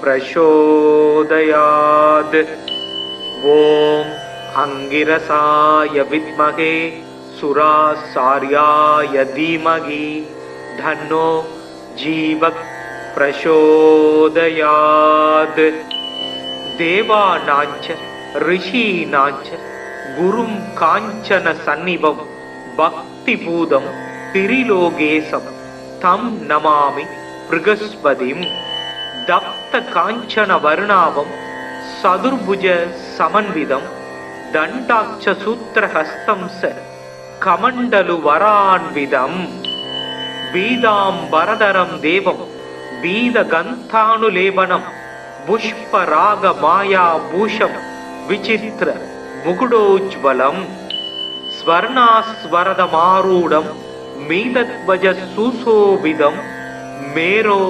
பிரசோதயாத். ஓம் அங்கிரசாய வித்மகே சுராசார்யாய தீமகி தன்னோ ஜீவ பிரசோதயாத். தேவானாஞ்ச ரிஷீனாஞ்ச குரும் காஞ்சன சந்நிபம் பக்தி பூதம் திரிலோகேசம் தம் நமாமி பிருகஸ்பதிம். தப்த காஞ்சன வர்ணாவம் சதுர்புஜ சமன்விதம் தண்டாட்ச சூத்திரஹஸ்தம் ச கமண்டலு வரான்விதம். வீதாம்பரதரம் தேவம் வீத கந்தானுலேபனம் புஷ்பராக மாயா பூஷம் விசித்திர முகுடோஜ்வலம். ஸ்வர்ணாஸ்வரதமாரூடம் மீதத்வஜ சுசோபிதம் மேரோ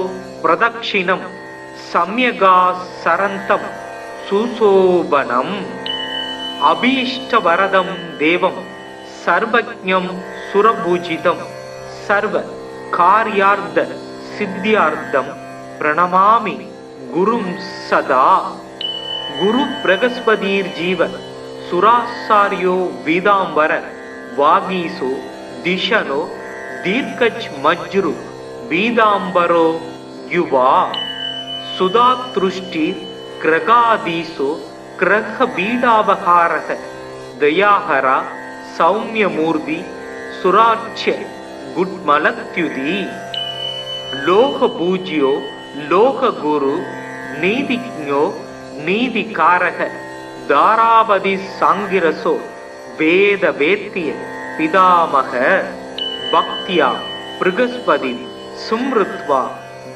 பிரதக்ஷிணம் சம்யகா சரந்தம் சுசோபனம். அபீஷ்டவரதம் தேவம் சர்வஜ்ஞம் சுரபூஜிதம் சர்வ கார்யார்த்த சித்தியார்த்தம் பிரணமாமி குரும் சதா. குரு பிரகஸ்பதீர் ஜீவ சுராசாரியோ வீதாம்பர வாகீசோ திஷனோ தீர்க்கச் மஜ்ரு வீதாம்பரோ யுவா சுதாத்ருஷ்டி கிரகாதீசோ கிரக பீடாபகாரக தயாஹரா சௌமியமூர்த்தி சுராட்ச குட்மலத்யுதி. லோக பூஜ்யோ லோக குரு நீதிஜ்ஞோ நீதிகாரக தாராபதி சாங்கிரசோ வேத வேத்திய பிதாமக. பக்தியா பிருகஸ்பதி சும்ருத்வா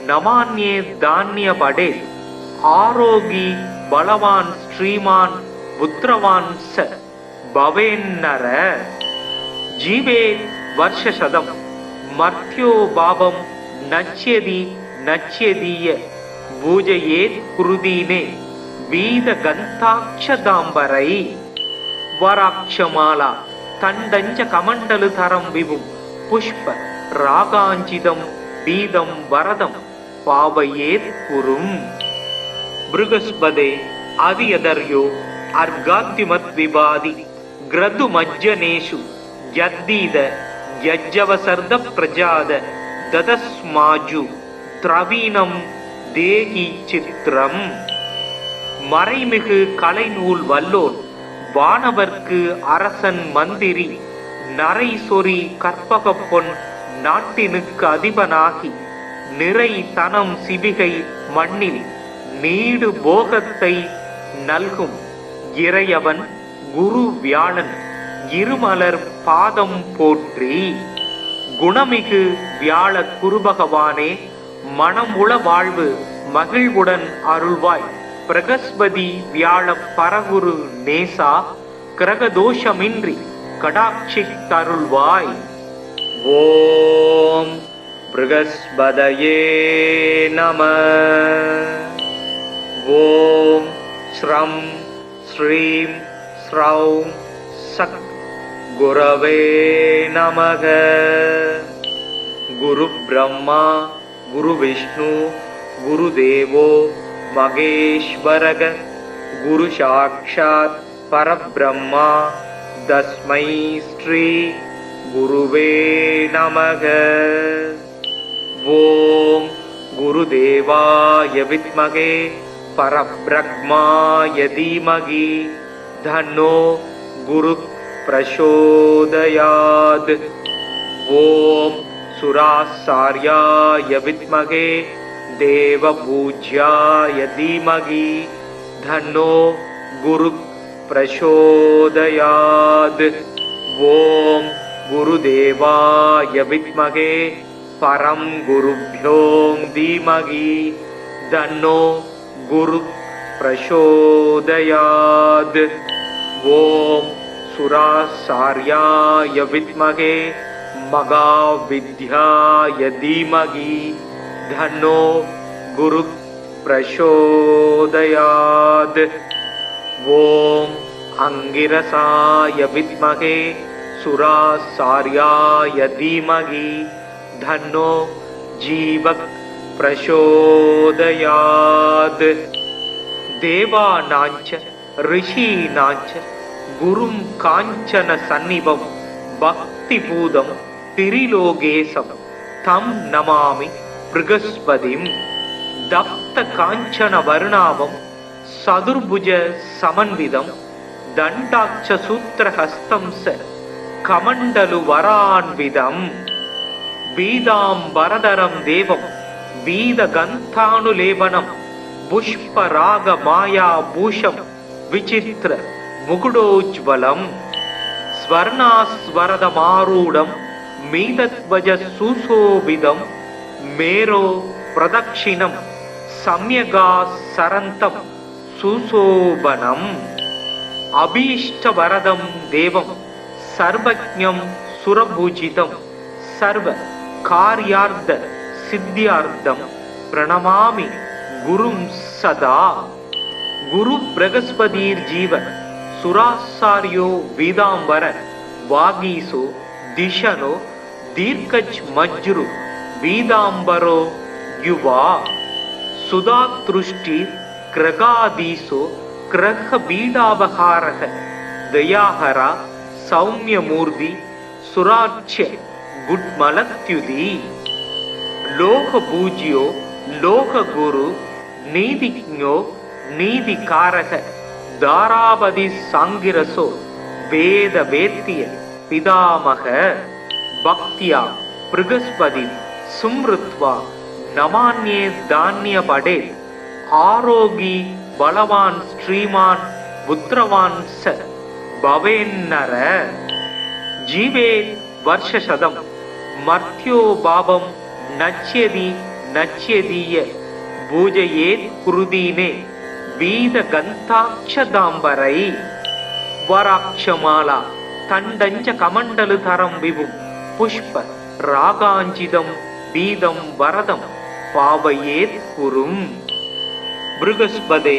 நமான்யே தானிய படே ஆரோகி பலவான் ஸ்ரீமான் புத்திரவான் ச பவேன்னர. ஜீவே வர்ஷசதம் மர்த்யோ பாவம் நச்யதி நச்யதீய பூஜையேத் குருதீனே வீத கந்தாட்சதாம்பரை. வராட்சமாலா தண்டஞ்ச கமண்டலு தரம் விபும் புஷ்ப ராகாஞ்சிதம் பீதம் வரதம் பாவையேத் குரும். பிருகஸ்பதே அதியதர்யோ அர்காத்திமத் விபாதி கிரது மஜ்ஜனேஷு யத்தீத யஜ்ஜவசர்த பிரஜாத ததஸ்மாஜு திரவீனம் தேகி சித்திரம். மறைமிகு கலைநூல் வல்லோன் வானவர்க்கு அரசன் மந்திரி நரை சொறி கற்பக பொன் நாட்டினுக்கு அதிபனாகி நிறை தனம் சிவிகை மண்ணில் நீடு போகத்தை நல்கும் இறையவன் குரு வியாழன் இருமலர் பாதம் போற்றி. குணமிகு வியாழ குருபகவானே மனமுள வாழ்வு மகிழ்வுடன் அருள்வாய். பிரகஸ்பதி வியாழ பரகுரு நேசா கிரகதோஷமின்றி கடாட்சி தருள்வாய். ஓம் பிருகஸ்பதயே நம. ஓம் ஸ்ரம் ஸ்ரீம் ஸ்ரௌம் சக் குரவே நமக. குரு பிரம்மா குரு விஷ்ணு குரு தேவோ மகேஸ்வரக குரு சாக்ஷாத் பரபிரம்மா தஸ்மை ஸ்ரீ குருவே நமக. ஓம் குருதேவாய வித்மகே பரபிரம்மாய தீமகி தன்னோ குரு பிரசோதயாத். ஓம் சுராசார்யாய வித்மகே தேவபூஜ்யாய தீமகி தன்னோ குரு பிரசோதயாத். ஓம் குருதேவாய வித்மகே பரம் குருப்யோ தீமகி தன்னோ குரு பிரசோதயாத். ஓம் சுராசார்யாய வித்மகே மகாவித்யாய தீமகி தன்னோ குரு பிரசோதயாத். ஓம் அங்கிரசாய வித்மகே சுராசார்யாய தீமகி தன்னோ ஜீவக் பிரசோதயாத். தேவானாஞ்ச ரிஷீனாஞ்ச குரும் காஞ்சன சந்நிபம் பக்தி பூதம் திரிலோகேசம் தம் நமாமி பிருகஸ்பதிம். தப்த காஞ்சன வருணாவம் சதுர்புஜ சமன்விதம் தண்டாட்ச சூத்திரஹஸ்தம் ச கமண்டலு வரான்விதம். வீதாம்பரதரம் தேவம் வீத கந்தானுலேபனம் புஷ்பராக மாயா பூஷம் விசித்திர முகுடோஜ்வலம். ஸ்வர்ணாஸ்வரதமாரூடம் மீதத்வஜ சுசோபிதம் மேரோ பிரதக்ஷிணம் சம்யகா சரந்தம் சுசோபனம். அபீஷ்டவரதம் தேவம் சர்வஜ்ஞம் சுரபூஜிதம் சர்வ கார்யார்த்த சித்தியார்த்தம் பிரணமாமி குரும் சதா. குரு பிரகஸ்பதீர் ஜீவ சுராசாரியோ வீதாம்பர वागीसो दिशनो दीर्घच मज्रु वीदांबरो युवा सुधातृष्टि क्रगादीसो क्रह बीडावहारः दयाहरा सौम्यमूर्ति सुराच्य गुड्मलत्युदी लोक पूज्यो लोक गुरु नीतिज्ञो नीतिकारक दारावधि सांगिरसो वेद वेत्य पितामह भक्त्या बृहस्पति सुमृत्वा नमान्ये धान्य पडे आरोगी बलवान श्रीमान पुत्रवान स भवेन्नर जीवे वर्षशतम मर्त्यो भावम नच्यति नच्यदीय பூஜையேத் குருதீனே வீத கந்தாட்சதாம்பரை வராட்சமாலா தண்டஞ்ச கமண்டலு தரம் விபும் புஷ்ப ராகாஞ்சிதம் பீதம் வரதம் பாவையேத் குரும் பிருகஸ்பதே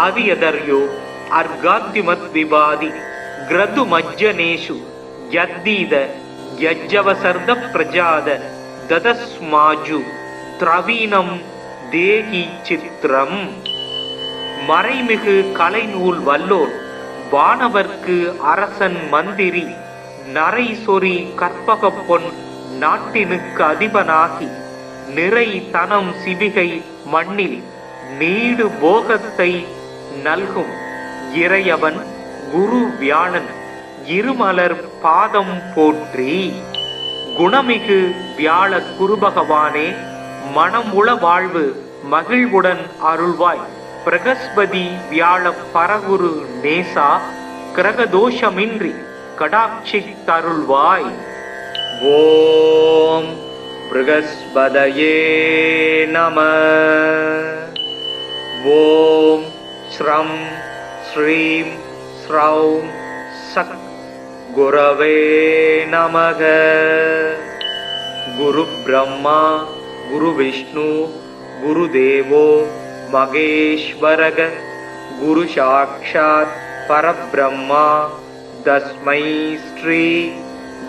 அதியதர்யோ அர்காத்திமத் விபாதி கிரது மஜ்ஜனேஷு யத்தீத யஜ்ஜவசர்த பிரஜாத ததஸ்மாஜு திரவீனம் தேகி சித்திரம் மறைமிகு கலைநூல் வல்லோர் வானவர்க்கு அரசன் மந்திரி நரை சொறி கற்பக பொன் நாட்டினுக்கு அதிபனாகி நிறை தனம் சிவிகை மண்ணில் நீடு போகத்தை நல்கும் இறையவன் குரு வியாழன் இருமலர் பாதம் போற்றி. குணமிகு வியாழ குருபகவானே மனமுள வாழ்வு மகிழ்வுடன் அருள்வாய். பிரகஸ்பதி வியாழ பரகுரு நேசா கிரகதோஷமின்றி கடாட்சி தருள்வாய். ஓம் பிரகஸ்பதயே நம. ஓம் ஸ்ரம் ஸ்ரீம் ஸ்ரௌம் சக் குரவே நமக. குரு பிரம்மா குரு விஷ்ணு குரு தேவோ மகேஸ்வரக. குரு சாக்ஷாத் பரபிரம்மா தஸ்மை ஸ்ரீ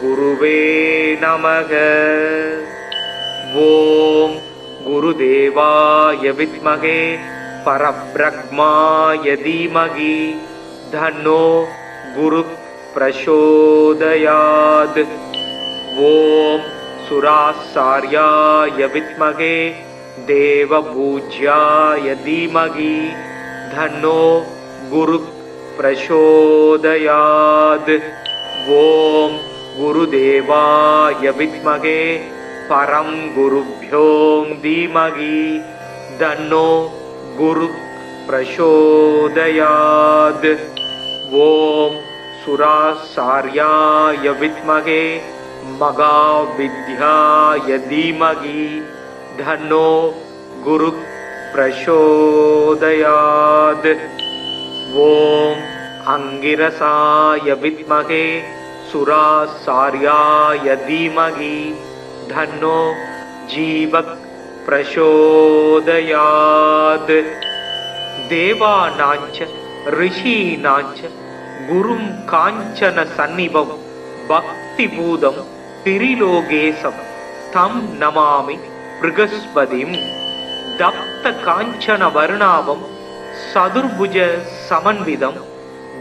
குருவே நமக. ஓம் குருதேவாய வித்மகே பரபிரம்மாய தீமகி தன்னோ குரு பிரசோதயாத். ஓம் சுராசார்யாய வித்மகே தேவபூஜ்யாய தீமகி தன்னோ குரு பிரசோதயாத். ஓம் குருதேவாய வித்மகே பரம் குருப்யோ தீமகி தன்னோ குரு பிரசோதயாத். ஓம் சுராசார்யாய வித்மகே மகாவித்யாய தீமகி தன்னோ குரு பிரசோதயாத். ஓம் அங்கிரசாய வித்மகே சுராசார்யாய தீமகி தன்னோ ஜீவக் பிரசோதயாத். தேவானாஞ்ச ரிஷீனாஞ்ச குரும் காஞ்சன சந்நிபம் பக்தி பூதம் திரிலோகேசம் தம் நமாமி பிருகஸ்பதிம். தப்த காஞ்சன வருணாவம் சதுர்புஜ சமன்விதம்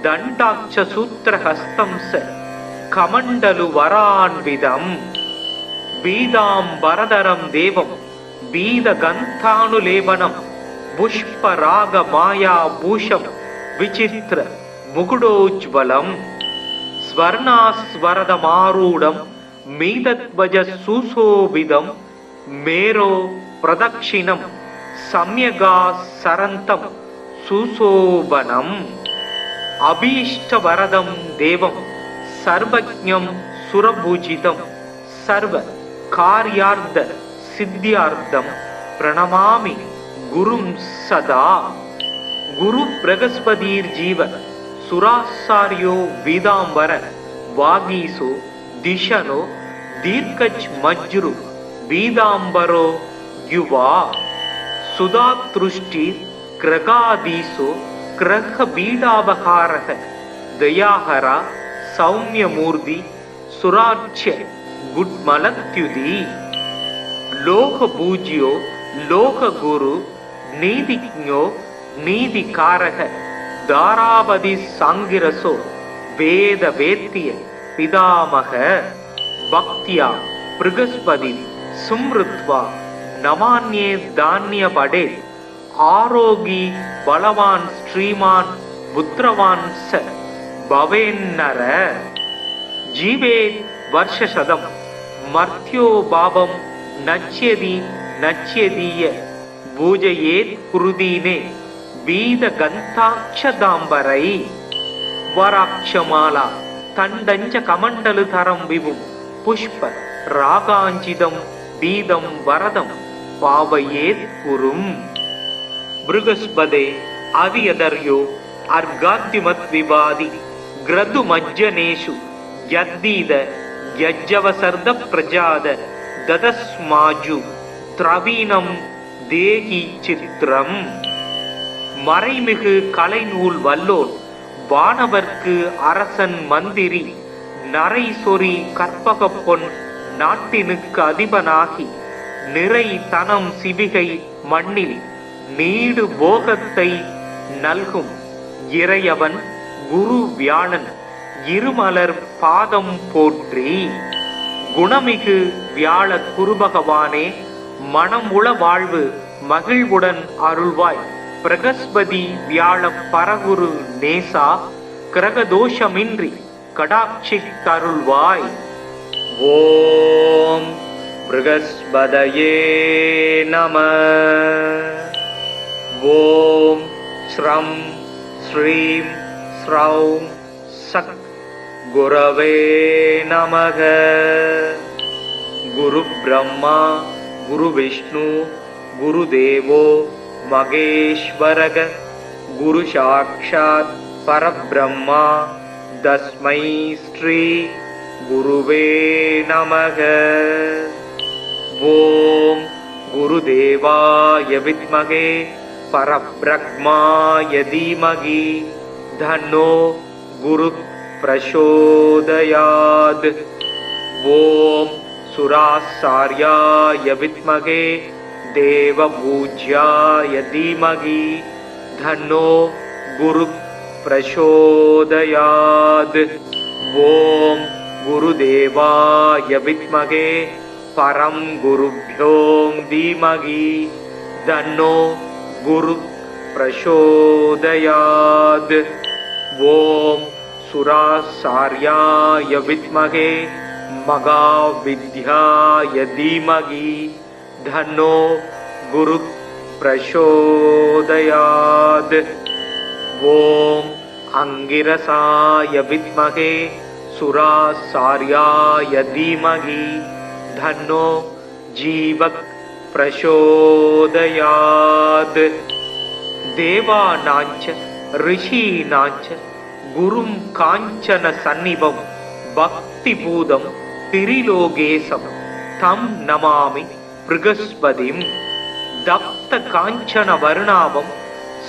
தண்டாட்ச சூத்திரஹஸ்தம் ச கமண்டலு வரான்விதம். பீதாம்பரதரம் தேவம் பீத கந்தானுலேபனம் புஷ்பராக மாயா பூஷம் விசித்திர முகுடோஜ்வலம். ஸ்வர்ணாஸ்வரதமாரூடம் மீதத்வஜ சுசோபிதம் மேரோ பிரதக்ஷிணம் சம்யகா சரந்தம் சுசோபனம். அபீஷ்டவரதம் தேவம் சர்வஜ்ஞம் சுரபூஜிதம் சர்வ கார்யார்த்த சித்தியார்த்தம் பிரணமாமி குரும் சதா. குரு பிரகஸ்பதீர் ஜீவ சுராசாரியோ வீதாம்பர வாகீசோ திஷனோ தீர்க்கச் மஜ்ரு வீதாம்பரோ யுவா சுதாத்ருஷ்டி கிரகாதீசோ கிரக பீடாபகாரக தயாஹரா सौम्यमूर्ति सुराच्य गुड्मलत्युदी लोकपूज्यो लोकगुरु नीतिज्ञो नीतिकारक दारावधि सांगिरसो वेद वेत्य पितामह भक्त्या बृहस्पति सुमृत्वा नमान्ये धान्य पडे आरोगी बलवान श्रीमान पुत्रवान स भवेन्नर जीवे वर्षशतम मर्त्यो भावम नच्यति नच्यदीय पूजयेत् कुरुदीने வீத கந்தாட்சதாம்பரை வராட்சமாலா தண்டஞ்ச கமண்டலு தரம் விபும் புஷ்ப ராகாஞ்சிதம் வீதம் வரதம் பாவையேத் குரும் பிருகஸ்பதே அதியதர்யோ அர்காத்திமத் விவாதி கிரது மஜ்ஜனேஷு யத்தீத யஜ்ஜவசர்த பிரஜாத ததஸ்மாஜு திரவீணம் தேகி சித்திரம் மறைமிகு கலைநூல் வல்லோன் வானவர்க்கு அரசன் மந்திரி நரை சொறி கற்பக பொன் நாட்டினுக்கு அதிபனாகி நிறை தனம் சிவிகை மண்ணில் நீடு போகத்தை நல்கும் இறையவன் குரு வியாழன் இருமலர் பாதம் போற்றி. குணமிகு வியாழ குருபகவானே மனமுள வாழ்வு மகிழ்வுடன் அருள்வாய். பிரகஸ்பதி வியாழ பரகுரு நேசா கிரகதோஷமின்றி கடாட்சி தருள்வாய். ஓம் பிருகஸ்பதயே நம. ஓம் ஸ்ரம் ஸ்ரீம் ஸ்ரௌம் சக் குரவே நமக. குரு பிரம்மா குரு விஷ்ணு குரு தேவோ மகேஸ்வரக. குரு சாக்ஷாத் பரபிரம்மா தஸ்மை ஸ்ரீ குருவே நமக. ஓம் குருதேவாய வித்மகே பரபிரம்மாய தீமகி தன்னோ குரு பிரசோதயாத். ஓம் சுராசார்யாய வித்மகே தேவபூஜ்யாய தீமகி தன்னோ குரு பிரசோதயாத். ஓம் குருதேவாய வித்மகே பரம் குருப்யோம் தீமகி தன்னோ குரு பிரசோதயாத். ஓம் சுராசார்யாய வித்மகே மகாவித்யாய தீமகி தன்னோ குரு பிரசோதயாத். ஓம் அங்கிரசாய வித்மகே சுராசார்யாய தீமகி தன்னோ ஜீவக் பிரசோதயாத். தேவானாஞ்ச ரிஷீனாஞ்ச குரும் காஞ்சன சந்நிபம் பக்தி பூதம் திரிலோகேசம் தம் நமாமி பிருகஸ்பதிம். தப்த காஞ்சன வருணாபம்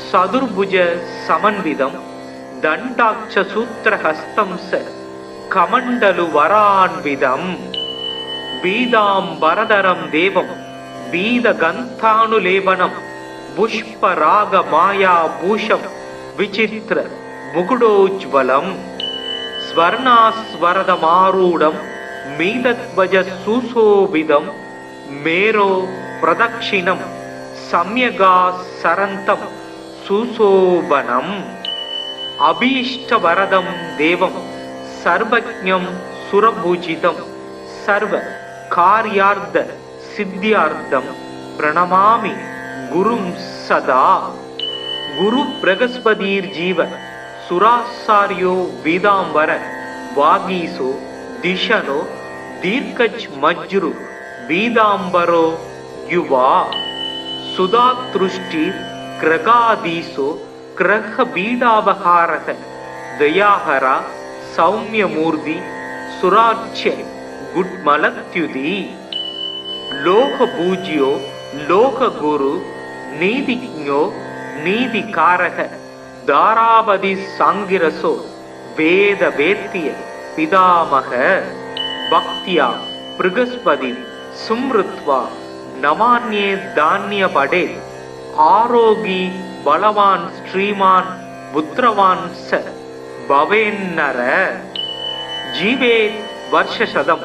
சதுர்புஜ சமன்விதம் தண்டாட்ச சூத்திரஹஸ்தம் ச கமண்டலு வரான்விதம். பீதாம்பரதரம் தேவம் பீத கந்தானுலேபனம் புஷ்பராக மாயா பூஷம் விசித்திர முகுடோஜ்வலம். ஸ்வர்ணாஸ்வரதமாரூடம் மீதத்வஜ சுசோபிதம் மேரோ பிரதக்ஷிணம் சம்யகா சரந்தம் சுசோபனம். அபீஷ்டவரதம் தேவம் சர்வஜ்ஞம் சுரபூஜிதம் சர்வ கார்யார்த்த சித்தியார்த்தம் பிரணமாமி குரும் சதா. குரு பிரகஸ்பதீர் ஜீவ சுராசாரியோ வீதாம்பர வாகீசோ திஷனோ தீர்க்கஜ் மஜ்ரு வீதாம்பரோ யுவா. சுதாத்ருஷ்டி கிரகாதீசோ கிரக பீடாபகாரக தயாஹரா சௌமியமூர்த்தி சுராட்ச குட்மலத்யுதி. லோக பூஜ்யோ லோக குரு நீதிஜ்ஞோ நீதிகாரக தாராபதி சாங்கிரசோ வேத வேத்திய पितामह भक्त्या बृहस्पति सुमृत्वा नमान्ये धान्य पडे आरोगी बलवान श्रीमान पुत्रवान स भवेन्नर जीवेत् वर्षशतम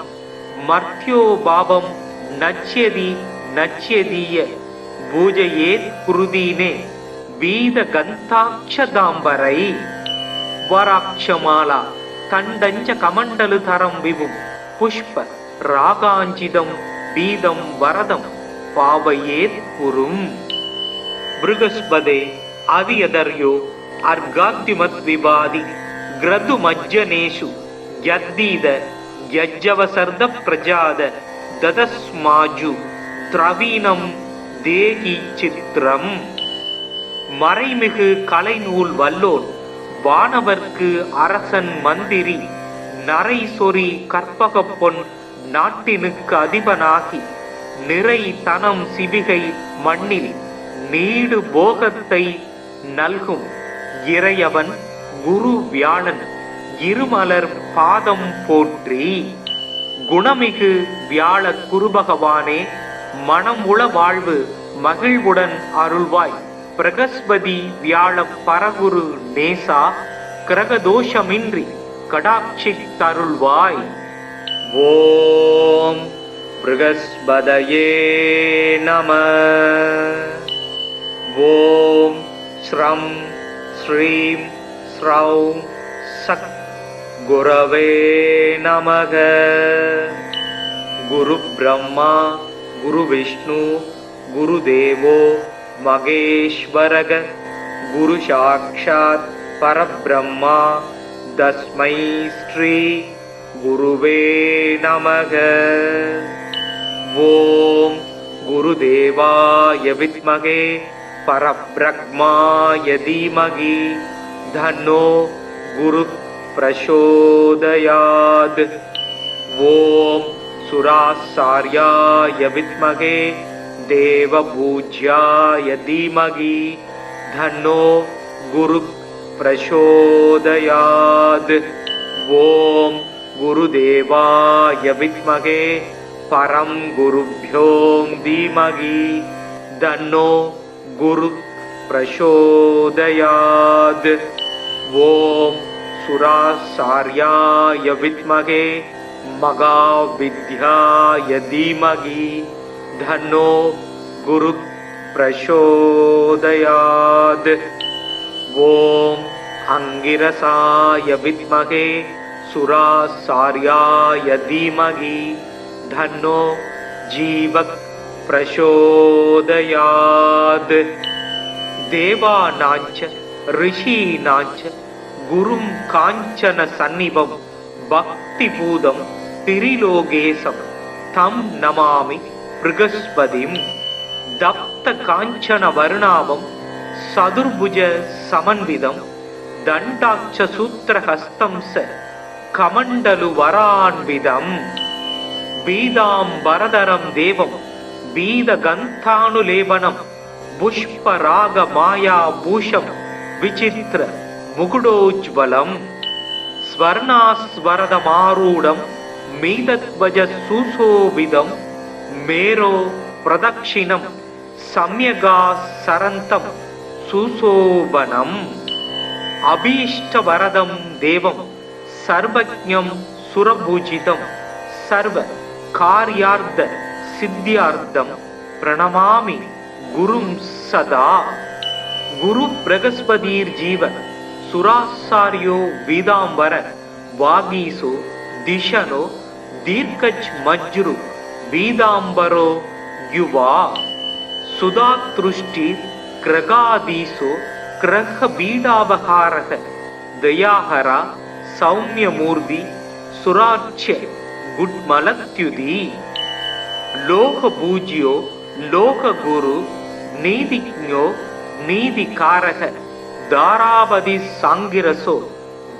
मर्त्यो भावम नच्यति नच्यदीय பூஜையேத் குருதீனே வீத கந்தாட்சதாம்பரை வராட்சமாலா தண்டஞ்ச கமண்டலு தரம் விபும் புஷ்ப ராகாஞ்சிதம் பீதம் வரதம் பாவையேத் குரும் பிருகஸ்பதே அவியதர்யோ அர்காத்திமத் விவாதி கிரது மஜ்ஜனேஷு யத்தீத யஜ்ஜவசர்த பிரஜாத ததஸ்மாஜு திரவீனம் தேகி சித்திரம் மறைமிகு கலைநூல் வல்லோன் வானவர்க்கு அரசன் மந்திரி நரை சொறி கற்பக பொன் நாட்டினுக்கு அதிபனாகி நிறை தனம் சிவிகை மண்ணில் நீடு போகத்தை நல்கும் இறையவன் குரு வியாழன் இருமலர் பாதம் போற்றி. குணமிகு வியாழ குருபகவானே மனம் உள வாழ்வு மகிழ்வுடன் அருள்வாய். பிரகஸ்பதி வியாழ பரகுரு நேசா கிரகதோஷமின்றி கடாட்சி தருள்வாய். ஓம் ப்ருகஸ்பதயே நம. ஓம் ஸ்ரம் ஸ்ரீம் ஸ்ரௌம் சத் குரவே நமக. குரு பிரம்மா குரு விஷ்ணு குரு தேவோ மகேஸ்வரக. குரு சாக்ஷாத் பரபிரம்மா தஸ்மை ஸ்ரீ குருவே நமக. ஓம் குருதேவாய வித்மகே பரபிரம்மாய தீமகி தன்னோ குரு பிரசோதயாத். ஓம் சுராசார்யாய வித்மகே தேவபூஜ்யாய தீமகி தன்னோ குரு பிரசோதயாத். ஓம் குருதேவாய வித்மகே பரம் குருப்யோ தீமகி தன்னோ குரு பிரசோதயாத். ஓம் சுராசார்யாய வித்மகே மகாவித்யாய தீமகி தன்னோ குரு பிரசோதயாத். ஓம் அங்கிரசாய வித்மகே சுராசார்யாய தீமகி தன்னோ ஜீவ பிரசோதயாத். தேவானாஞ்ச ரிஷீனாஞ்ச குரும் காஞ்சன சந்நிபம் பக்தி பூதம் திரிலோகேசம் தம் நமாமி ப்ருகஸ்பதிம். தப்த காஞ்சன வருணாபம் சதுர்புஜ சமன்விதம் தண்டாட்ச சூத்திரஹஸ்தம் ச கமண்டலு வரான்விதம். பீதாம்பரதரம் தேவம் பீத கந்தானுலேபனம் புஷ்பராக மாயா பூஷம் விசித்திர முகுடோஜ்வலம். ஸ்வர்ணாஸ்வரதமாரூடம் மீதத்வஜ சுசோபிதம் மேரோ பிரதக்ஷிணம் சம்யகா சரந்தம் சுசோபனம். அபீஷ்டவரதம் தேவம் சர்வஜ்ஞம் சுரபூஜிதம் சர்வ கார்யார்த்த சித்தியார்த்தம் பிரணமாமி குரும் சதா. குரு பிரகஸ்பதீர் ஜீவ சுராசாரியோ வீதாம்பர வாகீசோ திஷனோ தீர்க்கஜ் மஜ்ரு வீதாம்பரோ யுவா. சுதாத்ருஷ்டி கிரகாதீசோ கிரக பீடாபகாரக தயாஹரா சௌமியமூர்த்தி சுராட்சிய குட்மலத்யுதி. லோக பூஜ்யோ லோக குரு நீதிஜ்ஞோ நீதிகாரக தாராபதி சாங்கிரசோ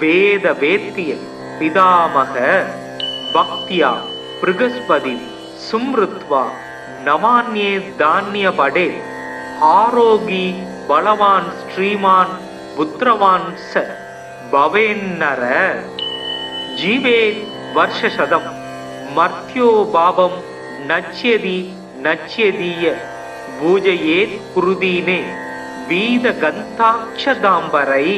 வேத வேத்திய பிதாமக. பக்தியா ப்ருகஸ்பதி சும்ருத்வா நமான்யே தான்ய படே ஆரோகி பலவான் ஸ்ரீமான் புத்திரவான் ச பவேன்னர. जीवेत् वर्षशतं मर्त्यो भावं नच्यति नच्यदीय பூஜையேத் குருதீனே வீதகந்தாட்சதாம்பரை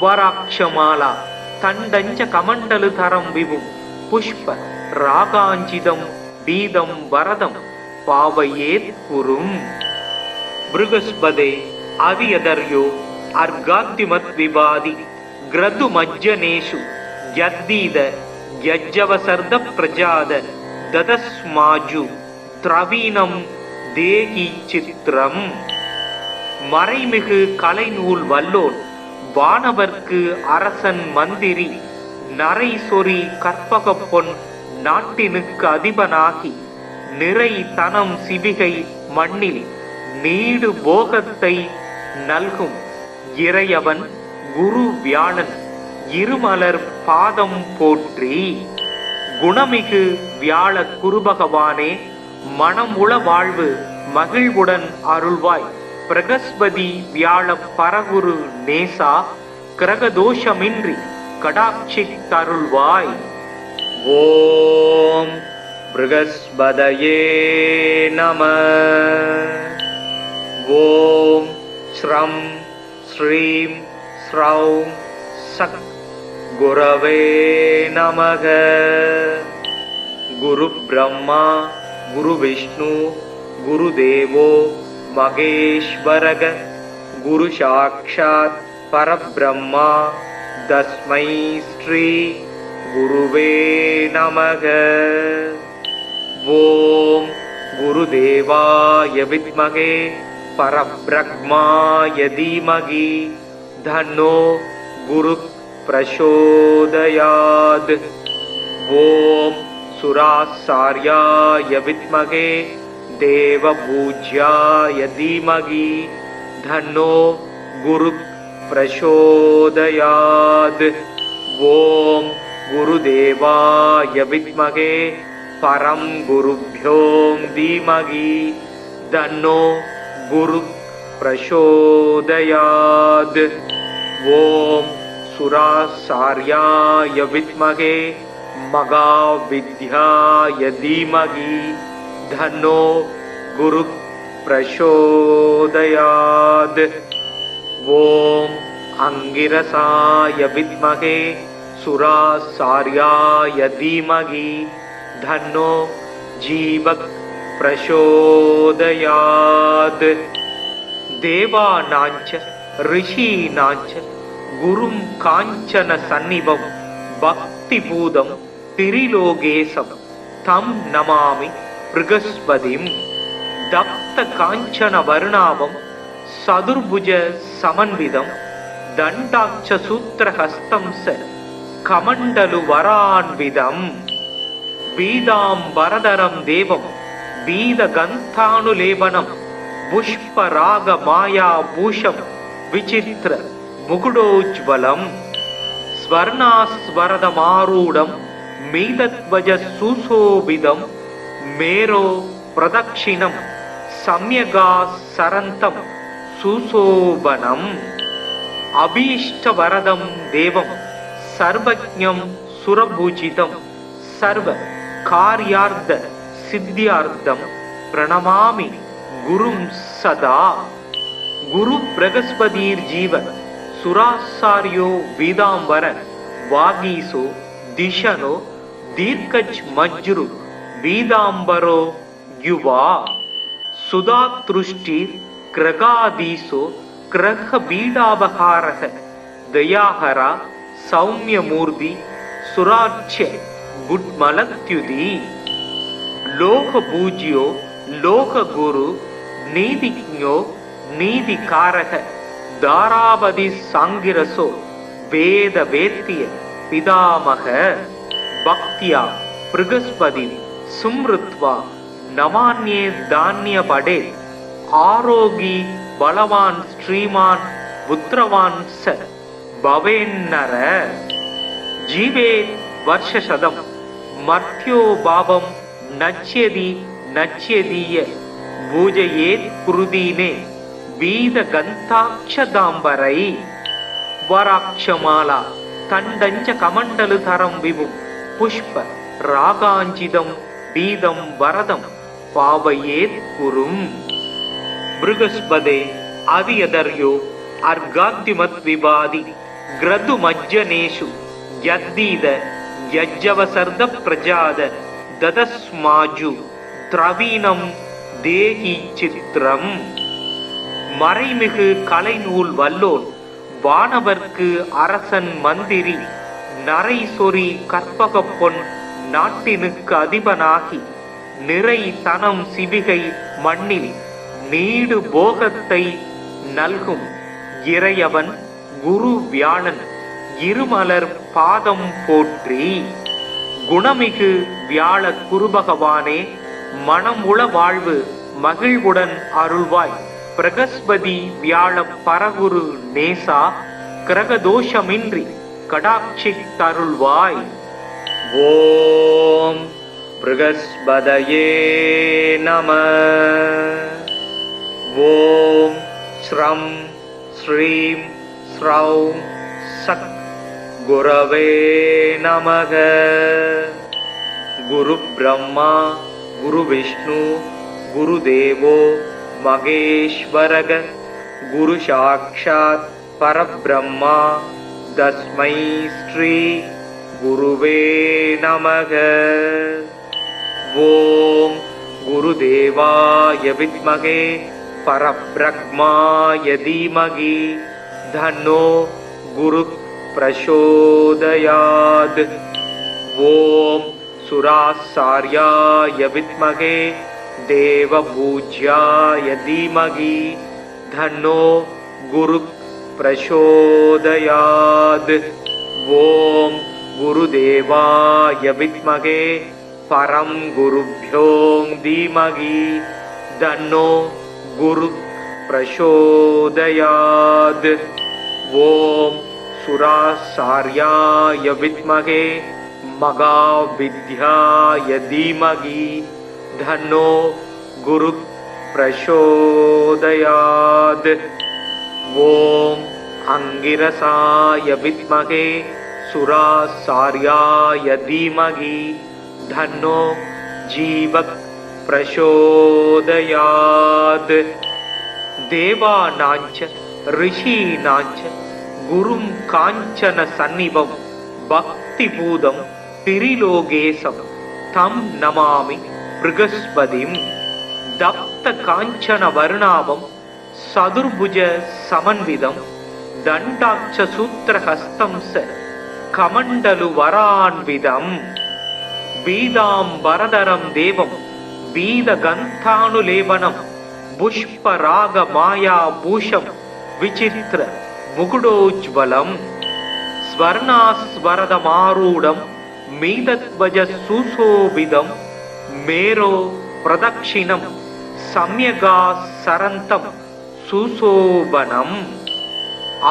வராட்சமாலா தண்டஞ்ச கமண்டலு தரம் விபும் புஷ்ப ராகாஞ்சிதம் பீதம் வரதம் பாவையேத் குரும். பிருகஸ்பதே அவியதர்யோ அர்காத்திமத் விவாதி கிரது மஜ்ஜனேஷு யத்தீத யஜ்ஜவசர்த பிரஜாத ததஸ்மாஜு திரவீனம் தேகி சித்திரம். மறைமிகு கலைநூல் வல்லோன் வானவர்க்கு அரசன் மந்திரி நரை சொறி கற்பக பொன் நாட்டினுக்கு அதிபனாகி நிறை தனம் சிவிகை மண்ணில் நீடு போகத்தை நல்கும் இறையவன் குரு வியாழன் இருமலர் பாதம் போற்றி. குணமிகு வியாழ குருபகவானே மனம் உள வாழ்வு மகிழ்வுடன் அருள்வாய். பிரகஸ்பதி வியாழ பரகுரு நேசா கிரகதோஷமின்றி கடாட்சி தருள்வாய். ஓம் பிருகஸ்பதயே நம. ஓம் ஸ்ரம் ஸ்ரீம் ஸ்ரௌம் சக் குரவே நமக. குரு பிரம்மா குரு விஷ்ணு குரு தேவோ மகேஸ்வரக. குரு சாக்ஷாத் பரபிரம்மா தஸ்மை ஸ்ரீ குருவே நமக. ஓம் குருதேவாய வித்மகே பரபிரம்மாய தீமகி தன்னோ குரு பிரசோதயாத். ஓம் சுராசார்யாய வித்மகே தேவபூஜ்யாய தீமகி தன்னோ குரு பிரசோதயாத். ஓம் குருதேவாய வித்மகே பரம் குருப்யோ தீமகி தன்னோ குரு பிரசோதயாத். ஓம் சுராசார்யாய வித்மகே மகாவித்யாய தீமகி தன்னோ குரு பிரசோதயாத். ஓம் அங்கிரசாய வித்மகே சுராசார்யாய தீமகி தன்னோ ஜீவக் பிரசோதயாத். தேவானாஞ்ச ரிஷீனாஞ்ச குரும் காஞ்சன சந்நிபம் பக்தி பூதம் திரிலோகேசம் தம் நமாமி பிருகஸ்பதிம். தப்த காஞ்சன வர்ணாபம் சதுர்புஜ சமன்விதம் தண்டாட்ச சூத்திரஹஸ்தம் ச கமண்டலு வரான்விதம். பீதாம்பரதரம் தேவம் பீதகந்தானுலேபனம் புஷ்பராக மாயா பூஷம் விசித்திர முகுடோஜ்வலம். ஸ்வர்ணாஸ்வரதமாரூடம் மீதத்வஜ சுசோபிதம் மேரோ பிரதக்ஷிணம் சம்யகா சரந்தம் சுசோபனம். அபீஷ்டவரதம் தேவம் சர்வஜ்ஞம் சுரபூஜிதம் சர்வ கார்யார்த்த சித்தியார்த்தம் பிரணமாமி குரும் சதா. குரு பிரகஸ்பதீர் ஜீவ சுராசாரியோ வீதாம்பர வாகீசோ திஷனோ தீர்க்கஜ் மஜ்ரு வீதாம்பரோ யுவா. சுதாத்ருஷ்டிர் கிரகாதீசோ கிரக பீடாபகாரக தயாஹரா சௌமியமூர்த்தி சுராட்சிய குட்மலத்யுதி. லோக பூஜ்யோ லோக குரு நீதிஜ்ஞோ நீதிகாரக தாராபதி சாங்கிரசோ வேத வேத்திய பிதாமக. பக்தியா பிருகஸ்பதி சும்ருத்வா நமான்யே தானிய படே. ஆரோகி பலவான் ஸ்ரீமான் புத்திரவான் ச பவேன்னர. ஜீவே வர்ஷசதம் மர்த்யோ பாவம் நச்யதி நச்யதீய பூஜையேத் குருதீனே வீதகந்தாட்சதாம்பரை. வராட்சமாலா தண்டஞ்ச கமண்டலு தரம் விபும் புஷ்ப ராகாஞ்சிதம் பீதம் வரதம் பாவையேத் குரும். பிருகஸ்பதே அதியதர்யோ அர்காத்திமத் விபாதி கிரது மஜ்ஜனேஷு யத்தீத யஜ்ஜவசர்த பிரஜாத ததஸ்மாஜு திரவீனம் தேகி சித்திரம். மறைமிகு கலைநூல் வல்லோன் வானவர்க்கு அரசன் மந்திரி நரை சொறி கற்பகப் பொன் நாட்டினுக்கு அதிபனாகி நிறை தனம் சிவிகை மண்ணில் நீடு போகத்தை நல்கும் இறையவன் குரு வியாழன் இருமலர் பாதம் போற்றி. குணமிகு வியாழ குருபகவானே, மனமுள வாழ்வு மகிழ்வுடன் அருள்வாய். பிரகஸ்பதி வியாழ பரகுரு நேசா, கிரகதோஷமின்றி கடாட்சி தருள்வாய். ஓம் பிருகஸ்பதயே நம. ஓம் ஸ்ரம் ஸ்ரீம் ஸ்ரௌம் சக் குரவே நமக. குரு பிரம்மா குரு விஷ்ணு குரு தேவோ மகேஸ்வரக. குரு சாக்ஷாத் பரபிரம்மா தஸ்மை ஸ்ரீ குருவே நமக. ஓம் குருதேவாய வித்மகே பரப்ரக்மாய தீமகி தன்னோ குரு பிரசோதயாத். ஓம் சுராசார்யாய வித்மகே தேவபூஜ்யாய தீமகி தன்னோ குரு பிரசோதயாத். ஓம் குருதேவாய வித்மகே பரம் குருப்யோ தீமகி தன்னோ குரு பிரசோதயாத். ஓம் சுராசார்யாய வித்மகே மகாவித்யாய தீமகி தன்னோ குரு பிரசோதயாத். ஓம் அங்கிரசாய வித்மகே சுராசார்யாய தீமகி தன்னோ ஜீவக் பிரசோதயாத். தேவானாஞ்ச ரிஷீனாஞ்ச குரும் காஞ்சன சந்நிபம் பக்தி பூதம் திரிலோகேசம் தம் நமாமி பிருகஸ்பதிம். தப்த காஞ்சன வர்ணாபம் சதுர்புஜ சமன்விதம் தண்டாட்ச சூத்திரஹஸ்தம் ச கமண்டலு வரான்விதம். பீதாம்பரதரம் தேவம் பீதகந்தானுலேபனம் புஷ்பராக மாயா பூஷம் விசித்திர முகுடோஜ்வலம். ஸ்வர்ணாஸ்வரதமாரூடம் மீதத்வஜ சுசோபிதம் மேரோ பிரதக்ஷிணம் சம்யகா சரந்தம் சுசோபனம்.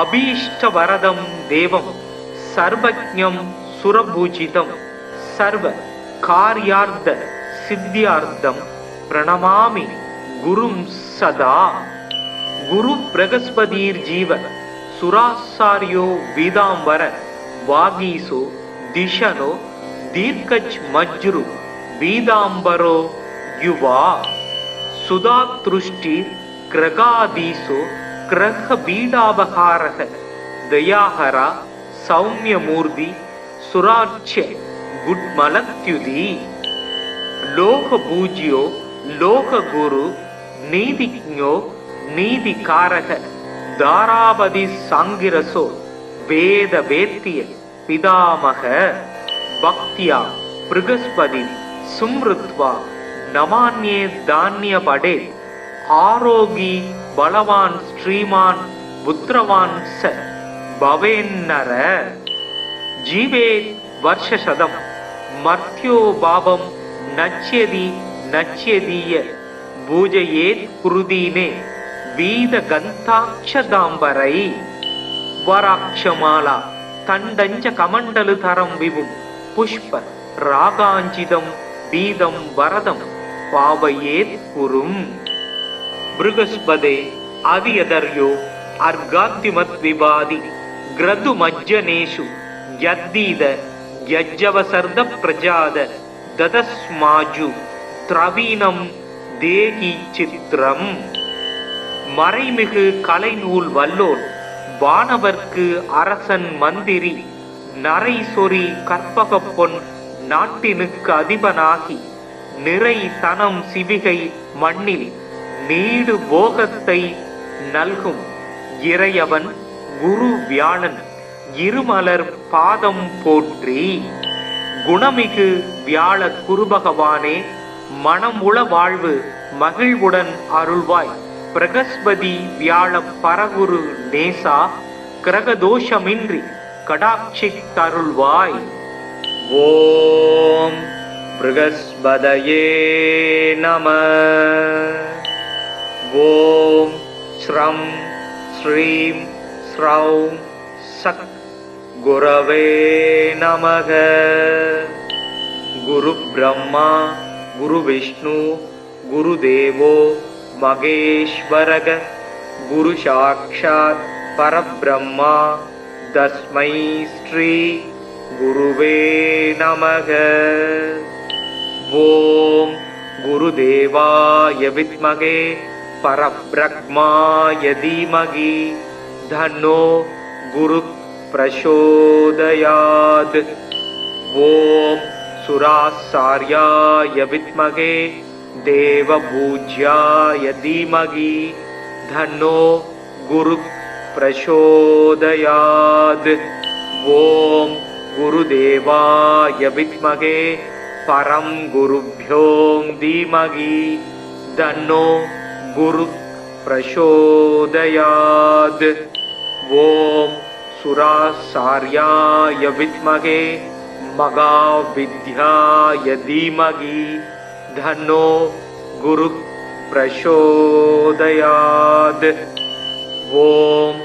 அபீஷ்டவரதம் தேவம் சர்வஜ்ஞம் சுரபூஜிதம் சர்வ கார்யார்த்த சித்தியார்த்தம் பிரணமாமி குரும் சதா. குரு பிரகஸ்பதீர் ஜீவ சுராசாரியோ வீதாம்பர வாகீசோ திஷனோ தீர்க்கச் மஜ்ரு வீதாம்பரோ யுவா. சுதாத்ருஷ்டி கிரகாதீசோ கிரக பீடாபகாரக தயாஹரா சௌமியமூர்த்தி சுராட்ச குட்மலத்யுதி. லோக பூஜ்யோ லோக குரு நீதிஜ்ஞோ நீதிகாரக தாராபதி சாங்கிரசோ வேத வேத்திய பிதாமக. பக்தியா பிருகஸ்பதி சும்ருத்வா நமான்யே தானிய படே. ஆரோகி பலவான் ஸ்ரீமான் புத்திரவான் ச பவேன்னர. ஜீவேத் வர்ஷசதம் மர்த்யோ பாபம் நச்யதி நச்யதீய பூஜையேத் குருதீனே வீத கந்தாட்சதாம்பரை. வராட்சமாலா தண்டஞ்ச கமண்டலு தரம் விபும் புஷ்ப ராகாஞ்சிதம் பீதம் வரதம் பாவையேத் குரும். பிருகஸ்பதே அதியதர்யோ அர்காத்திமத் விபாதி கிரது மஜ்ஜனேஷு யத்தீத யஜ்ஜவசர்த பிரஜாத ததஸ்மாஜு திரவீணம் தேகி சித்திரம். மறைமிகு கலைநூல் வல்லோன் வானவர்க்கு அரசன் மந்திரி நரை சொறி கற்பக பொன் நாட்டினுக்கு அதிபனாகி நிறை தனம் சிவிகை மண்ணில் நீடு போகத்தை நல்கும் இறையவன் குரு வியாழன் இருமலர் பாதம் போற்றி. குணமிகு வியாழ குருபகவானே, மனமுள வாழ்வு மகிழ்வுடன் அருள்வாய். பிரகஸ்பதி வியாழ பரகுரு நேசா, கிரகதோஷமின்றி கடாட்சித் தருள்வாய். ஓம் ப்ருகஸ்பதயே நம. ஓம் ஸ்ரம் ஸ்ரீம் ஸ்ரௌம் சக் குரவே நமக. குரு பிரம்மா குரு விஷ்ணு குரு தேவோ மகேஸ்வரக. குரு சாக்ஷாத் பரபிரம்மா தஸ்மை ஸ்ரீ குருவே நமக. ஓம் குருதேவாய வித்மகே பரப்ரக்மாய தீமகி தன்னோ குரு பிரசோதயாத். ஓம் சுராசார்யாய வித்மகே தேவபூஜ்யாய தீமகி தன்னோ குரு பிரசோதயாத். ஓம் குருதேவாய வித்மகே பரம் குருப்யோ தீமகி தன்னோ குரு பிரசோதயாத். ஓம் சுராசார்யாய வித்மகே மகாவித்யாய தீமகி தன்னோ குரு பிரசோதயாத். ஓம்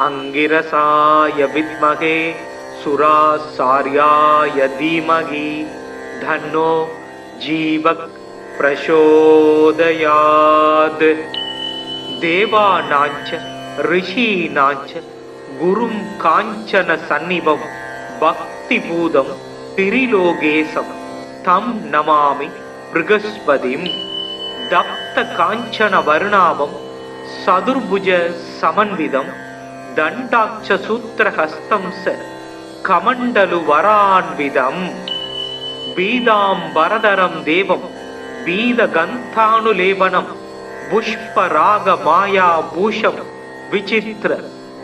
அங்கிரசாய வித்மகே சுராசார்யாய தீமகி தன்னோ ஜீவக் பிரசோதயாத். தேவானாஞ்ச ரிஷீனாஞ்ச குரும் காஞ்சன சந்நிபம் பக்திபூதம் திரிலோகேசம் தம் நமாமி ப்ருகஸ்பதிம். தப்த காஞ்சன வருணாபம் சதுர்புஜ சமன்விதம் தண்டாட்ச சூத்திரஹஸ்தம் ச கமண்டலு வரான்விதம். பீதாம்பரதரம் தேவம் பீதகந்தானுலேபனம் புஷ்பராக மாயா பூஷம் விசித்திர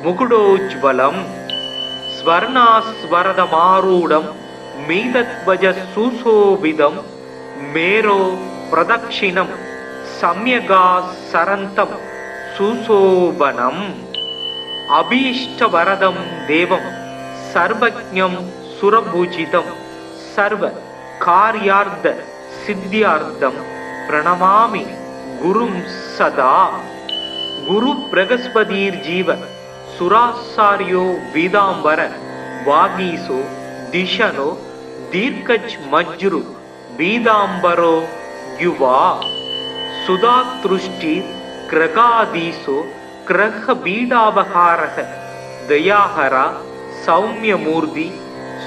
முகுடோஜ்வலம். ஸ்வர்ணாஸ்வரதமாரூடம் மீதத்வஜ சுசோபிதம் மேரோ பிரதக்ஷிணம் சம்யகா சரந்தம் சுசோபனம். அபீஷ்டவரதம் தேவம் சர்வஜ்ஞம் சுரபூஜிதம் சர்வ கார்யார்த்த சித்தியார்த்தம் பிரணமாமி குரும் சதா. குரு பிரகஸ்பதீர் ஜீவ சுராசாரியோ வீதாம்பர வாகீசோ திஷனோ தீர்க்கஜ் மஜ்ரு வீதாம்பரோ யுவா. சுதாத்ருஷ்டி கிரகாதீசோ கிரக பீடாபகாரக தயாஹரா சௌமியமூர்த்தி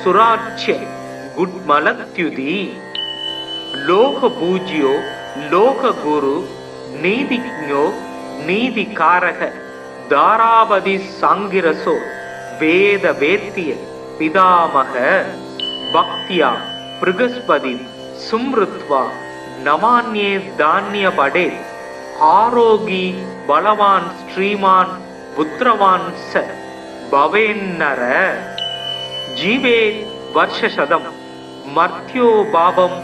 சுராட்சிய குட்மலத்யுதி. லோக பூஜ்யோ லோக குரு நீதிஜ்ஞோ நீதிகாரக தாராபதி சாங்கிரசோ வேத வேத்திய பிதாமக. பக்தியா ப்ருகஸ்பதி சும்ருத்வா நமான்யே தானிய படே. ஆரோகி பலவான் ஸ்ரீமான் புத்திரவான் ச பவேன்னர. ஜீவே வர்ஷசதம் மர்த்யோ பாபம்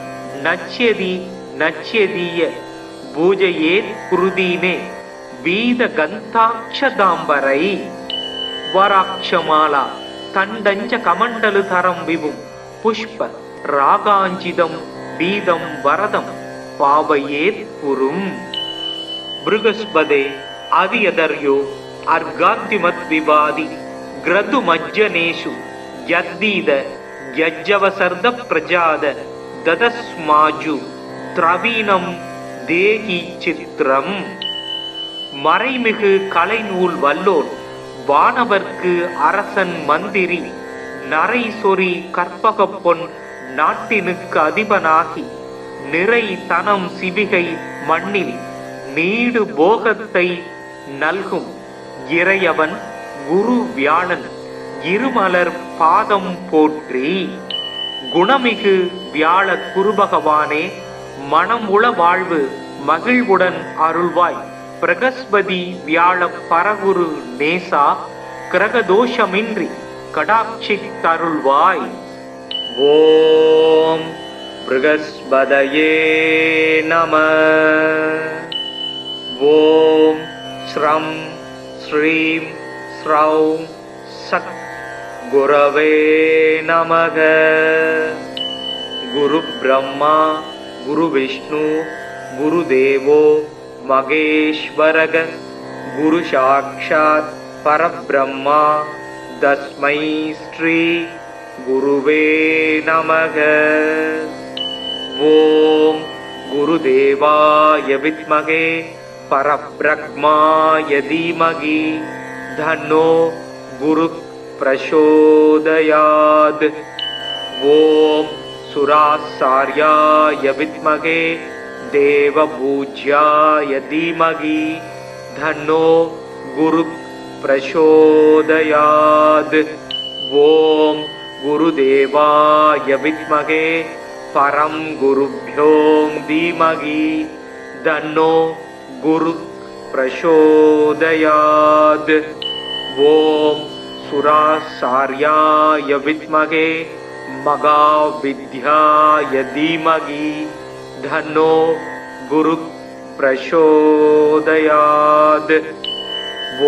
நச்யதி நச்யதீய பூஜையேத் குருதீனே வீத கந்தாட்சதாம்பரை. வராட்சமாலா தண்டஞ்ச கமண்டலு தரம் விபும் புஷ்ப ராகாஞ்சிதம் பீதம் வரதம் பாவையேத் குரும். ப்ருகஸ்பதே அதியதர்யோ அர்காத்திமத் விவாதி கிரது மஜ்ஜனேஷு யத்தீத யஜ்ஜவசர்த பிரஜாத ததஸ்மாஜு திரவீணம் தேகி சித்திரம். மறைமிகு கலைநூல் வல்லோன் வானவர்க்கு அரசன் மந்திரி நரை சொறி கற்பகப் பொன் நாட்டினுக்கு அதிபனாகி நிறை தனம் சிவிகை மண்ணில் நீடு போகத்தை நல்கும் இறையவன் குரு வியாழன் இருமலர் பாதம் போற்றி. குணமிகு வியாழ குருபகவானே, மனம் உள வாழ்வு மகிழ்வுடன் அருள்வாய். பிரகஸ்பதி வியாழ பரகுரு நேசா, கிரகதோஷமின்றி கடாட்சித்தருள்வாய். ஓம் ப்ருகஸ்பதயே நம. ஓம் ஸ்ரம் ஸ்ரீம் ஸ்ரௌம் சத் குரவே நமக. குரு பிரம்மா குரு விஷ்ணு குரு தேவோ மகேஸ்வரக. குரு சாக்ஷாத் பரபிரம்மா தஸ்மை ஸ்ரீ குருவே நமக. ஓம் குருதேவாய வித்மகே பரப்ரக்மாய தீமகி தன்னோ குரு பிரசோதயாத். ஓம் சுராசார்யாய வித்மகே தேவபூஜ்யாய தீமகி தன்னோ குரு பிரசோதயாத். ஓம் குருதேவாய வித்மகே பரம் குருப்யோ தீமகி தன்னோ குரு பிரசோதயாத். ஓம் சுராசார்யாய வித்மகே மகாவித்யாய தீமகி தன்னோ குரு பிரசோதயாத்.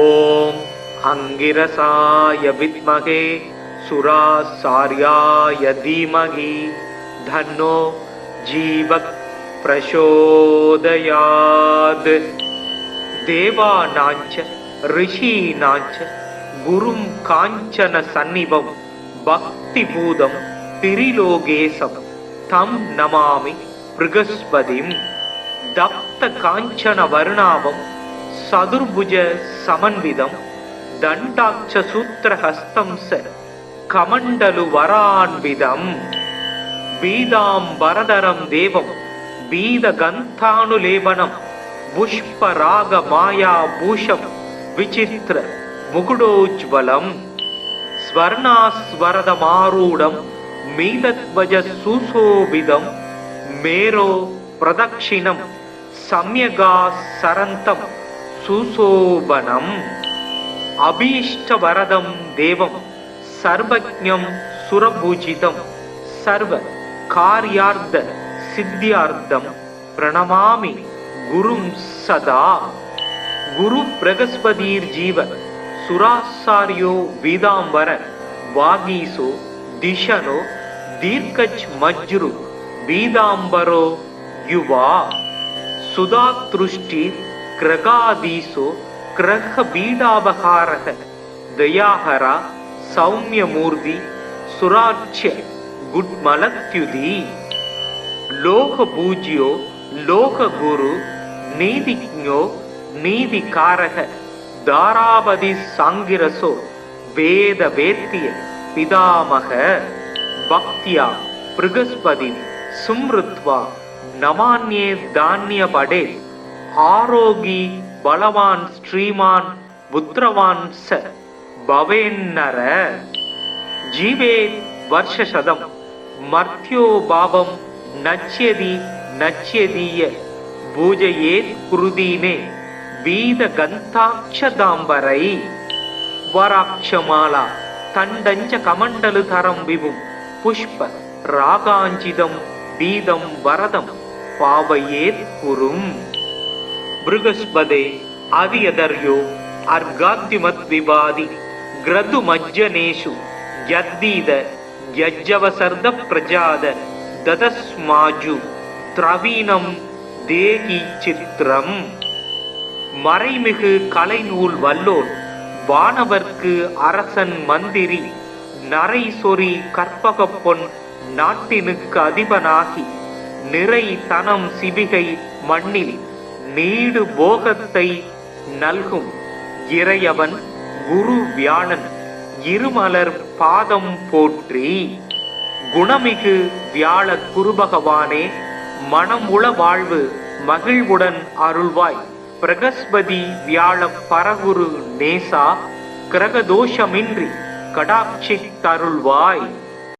ஓம் அங்கிரசாய வித்மகே சுராசார்யாய தீமகி தன்னோ ஜீவக் பிரசோதயாத். தேவானாஞ்ச ரிஷீனாஞ்ச குரும் காஞ்சன சந்நிபம் பக்தி பூதம் திரிலோகேசம் தம் நமாமி ப்ருகஸ்பதிம். தப்த காஞ்சன வருணாபம் சதுர்புஜ சமன்விதம் தண்டாட்ச சூத்திரஹஸ்தம் ச கமண்டலு வரான்விதம். பீதாம்பரதரம் தேவம் பீத கந்தானுலேபனம் புஷ்பராக மாயா பூஷம் விசித்திர முகுடோஜ்வலம். ஸ்வர்ணாஸ்வரதமாரூடம் மீதத்வஜ சுசோபிதம் மேரோ பிரதக்ஷிணம் சம்யகா சரந்தம் சுசோபனம். அபீஷ்டவரதம் தேவம் சர்வஜ்ஞம் சுரபூஜிதம் சர்வ கார்யார்த்த சித்தியார்த்தம் பிரணமாமி குரும் சதா. குரு பிரகஸ்பதீர் ஜீவ சுராசாரியோ வீதாம்பர வாகீசோ திஷனோ தீர்க்கச் மஜ்ரு வீதாம்பரோ யுவா. சுதாத்ருஷ்டி கிரகாதீசோ கிரக பீடாபகாரக தயாஹரா சௌமியமூர்த்தி சுராட்சிய குட்மலத்யுதி. லோக பூஜ்யோ லோக குரு நீதிஜ்ஞோ நீதிகாரக தாராபதி சாங்கிரசோ வேத வேத்திய பிதாமக. பக்தியா ப்ருகஸ்பதி சும்ருத்வா நமான்யே தான்ய படே. ஆரோகி பலவான் ஸ்ரீமான் புத்திரவான் ச பவேன்னர. ஜீவே வர்ஷசதம் மர்த்யோ பாவம் நச்யதி நச்யதீய பூஜையேத் குருதீனே வீத கந்தாட்சதாம்பரை. வராட்சமாலா தண்டஞ்ச கமண்டலு தரம் விபும் புஷ்ப ராகாஞ்சிதம் வீதம் வரதம் பாவையேத் குரும். ப்ருகஸ்பதே அதியதர்யோ அர்காத்திமத் விவாதி கிரது மஜ்ஜனேஷு யத்தீத யஜ்ஜவசர்த பிரஜாத ததஸ்மாஜு திரவீனம் தேகி சித்திரம். மறைமிகு கலைநூல் வல்லோன் வானவர்க்கு அரசன் மந்திரி நரை சொறி கற்பகப் பொன் நாட்டினுக்கு அதிபனாகி நிறை தனம் சிவிகை மண்ணில் நீடு போகத்தை நல்கும் இறையவன் குரு வியாழன் இருமலர் பாதம் போற்றி. குணமிகு வியாழ குருபகவானே, மனம் உள வாழ்வு மகிழ்வுடன் அருள்வாய். பிரகஸ்பதி வியாழ பரகுரு நேசா, கிரகதோஷமின்றி கடாட்சித்தருள்வாய்.